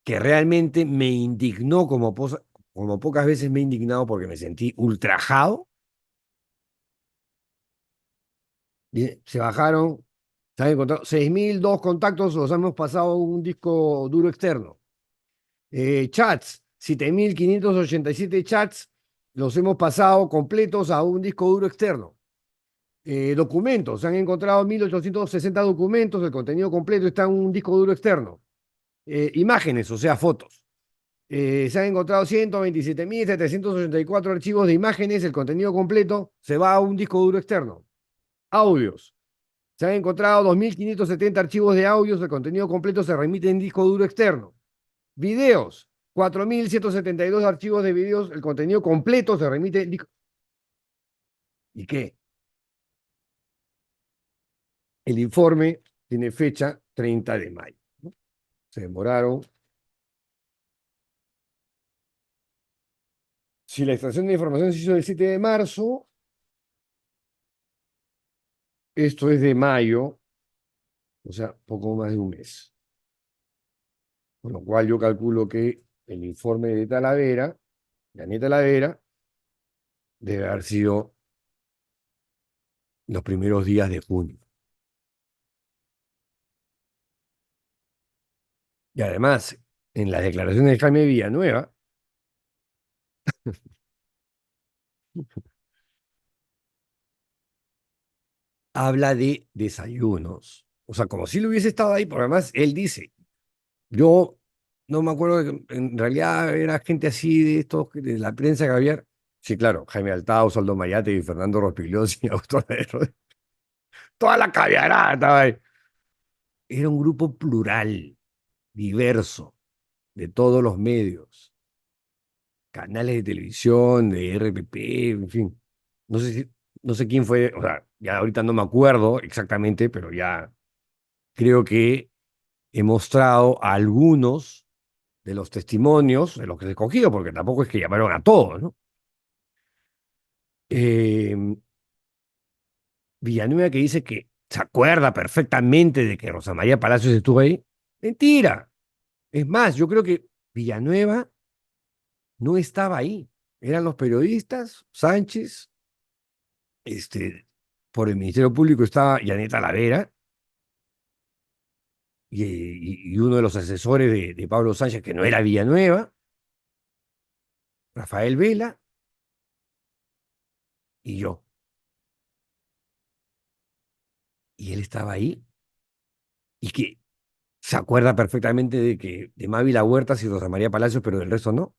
que realmente me indignó como pocas veces me he indignado porque me sentí ultrajado, se bajaron, se han encontrado 6.002 contactos, los hemos pasado a un disco duro externo. Chats, 7.587 chats, los hemos pasado completos a un disco duro externo. Documentos, se han encontrado 1.860 documentos, el contenido completo está en un disco duro externo. Imágenes, o sea, fotos. Se han encontrado 127.784 archivos de imágenes, el contenido completo se va a un disco duro externo. Audios. Se han encontrado 2.570 archivos de audios, el contenido completo se remite en disco duro externo. Videos. 4.172 archivos de videos, el contenido completo se remite en disco. ¿Y qué? El informe tiene fecha 30 de mayo. ¿No? Se demoraron Si la extracción de información se hizo el 7 de marzo, esto es de mayo, o sea, poco más de un mes. Con lo cual yo calculo que el informe de Talavera, de Anita Talavera, debe haber sido los primeros días de junio. Y además, en las declaraciones de Jaime Villanueva, habla de desayunos. O sea, como si lo hubiese estado ahí, porque además él dice, yo no me acuerdo, en realidad era gente así de estos, de la prensa que había. Sí, claro, Jaime Altao, Saldo Mayate y Fernando Rospigliosi, Augusto Ladero, toda la caviarada estaba ahí. Era un grupo plural, diverso, de todos los medios, canales de televisión, de RPP, en fin. No sé si, no sé quién fue, o sea, ya ahorita no me acuerdo exactamente, pero ya creo que he mostrado algunos de los testimonios de los que he escogido, porque tampoco es que llamaron a todos, ¿no? Eh, Villanueva que dice que se acuerda perfectamente de que Rosa María Palacios estuvo ahí. Mentira. Es más, yo creo que Villanueva no estaba ahí. Eran los periodistas, Sánchez, por el Ministerio Público estaba Yanet Talavera y uno de los asesores de Pablo Sánchez, que no era Villanueva, Rafael Vela y yo. Y él estaba ahí y que se acuerda perfectamente de que de Mávila Huertas y Rosa María Palacios, pero del resto no.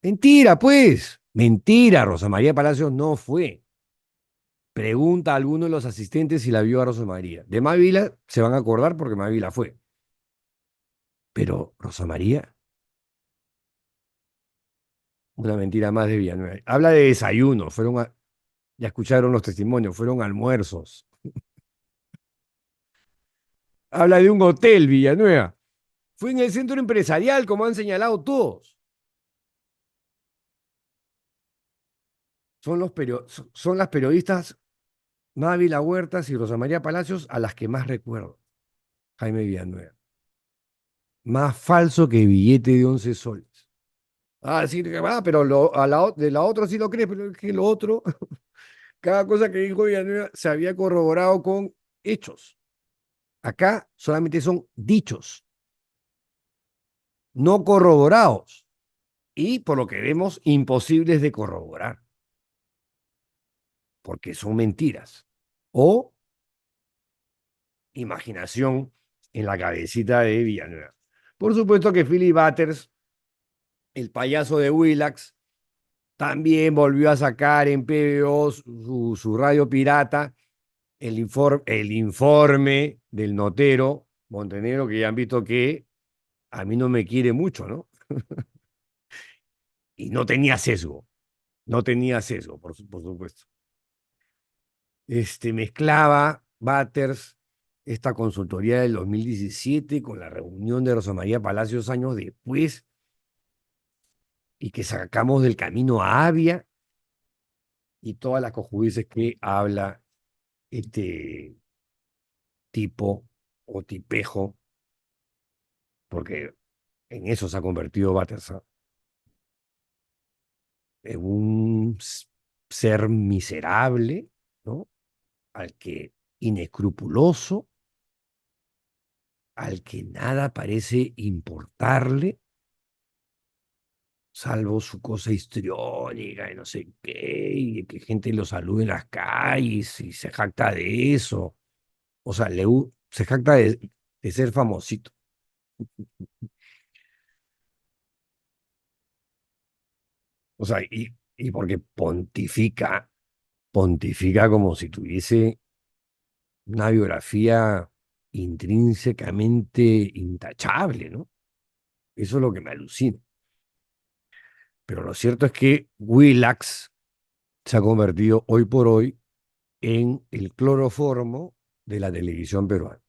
Mentira, pues. Mentira, Rosa María Palacios no fue. Pregunta a alguno de los asistentes si la vio a Rosa María. De Mávila se van a acordar porque Mávila fue. Pero Rosa María, una mentira más de Villanueva. Habla de desayuno, ya escucharon los testimonios, fueron almuerzos. Habla de un hotel, Villanueva. Fue en el centro empresarial, como han señalado todos. Son las periodistas Mávila Huertas y Rosa María Palacios a las que más recuerdo. Jaime Villanueva. Más falso que billete de 11 soles. Decir que pero de la otra sí lo crees, pero es que lo otro, cada cosa que dijo Villanueva se había corroborado con hechos. Acá solamente son dichos, no corroborados. Y por lo que vemos, imposibles de corroborar, porque son mentiras. O imaginación en la cabecita de Villanueva. Por supuesto que Philip Butters, el payaso de Willax, también volvió a sacar en PBO su radio pirata el informe del notero Montenegro, que ya han visto que a mí no me quiere mucho, ¿no? Y no tenía sesgo, no tenía sesgo, por supuesto. Mezclaba Butters esta consultoría del 2017 con la reunión de Rosa María Palacios años después y que sacamos del camino a Avia y todas las cojudices que habla este tipo o tipejo, porque en eso se ha convertido Butters, ¿ah? En un ser miserable, ¿no? Al que inescrupuloso, al que nada parece importarle, salvo su cosa histriónica y no sé qué, y que gente lo salude en las calles y se jacta de eso. O sea, se jacta de ser famosito. O sea, y porque pontifica como si tuviese una biografía intrínsecamente intachable, ¿no? Eso es lo que me alucina. Pero lo cierto es que Willax se ha convertido hoy por hoy en el cloroformo de la televisión peruana.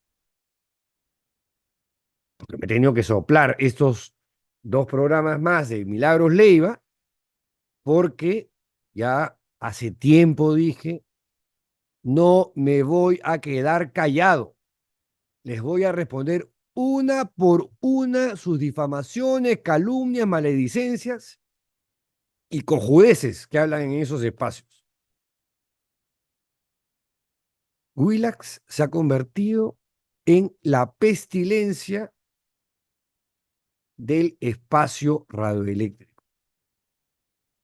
Porque me he tenido que soplar estos dos programas más de Milagros Leiva porque ya hace tiempo dije, no me voy a quedar callado. Les voy a responder una por una sus difamaciones, calumnias, maledicencias y cojudeces que hablan en esos espacios. Willax se ha convertido en la pestilencia del espacio radioeléctrico,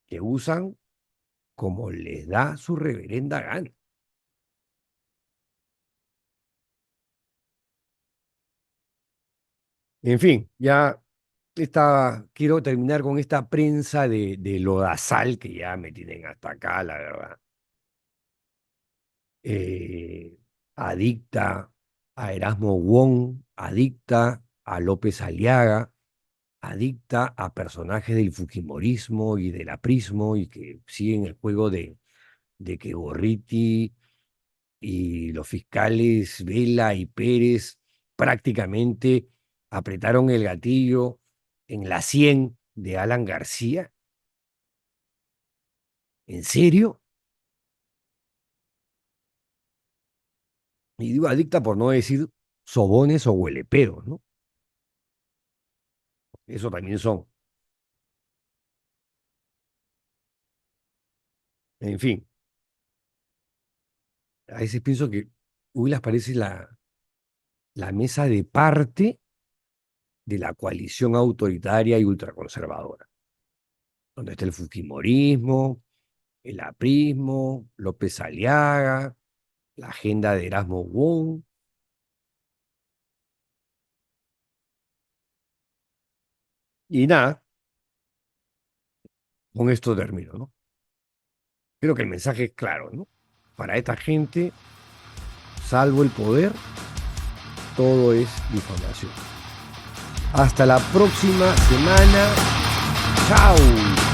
que usan como les da su reverenda gana. En fin, ya quiero terminar con esta prensa de lodazal que ya me tienen hasta acá, la verdad. Adicta a Erasmo Wong, adicta a López Aliaga, adicta a personajes del fujimorismo y del aprismo y que siguen el juego de que Gorriti y los fiscales Vela y Pérez prácticamente apretaron el gatillo en la 100 de Alan García. ¿En serio? Y digo adicta por no decir sobones o hueleperos, ¿no? Eso también son. En fin, a veces pienso que Huilas parece la mesa de parte de la coalición autoritaria y ultraconservadora, donde está el fujimorismo, el aprismo, López Aliaga, la agenda de Erasmo Wong. Y nada, con esto termino, ¿no? Creo que el mensaje es claro, ¿no? Para esta gente, salvo el poder, todo es difamación. Hasta la próxima semana. ¡Chao!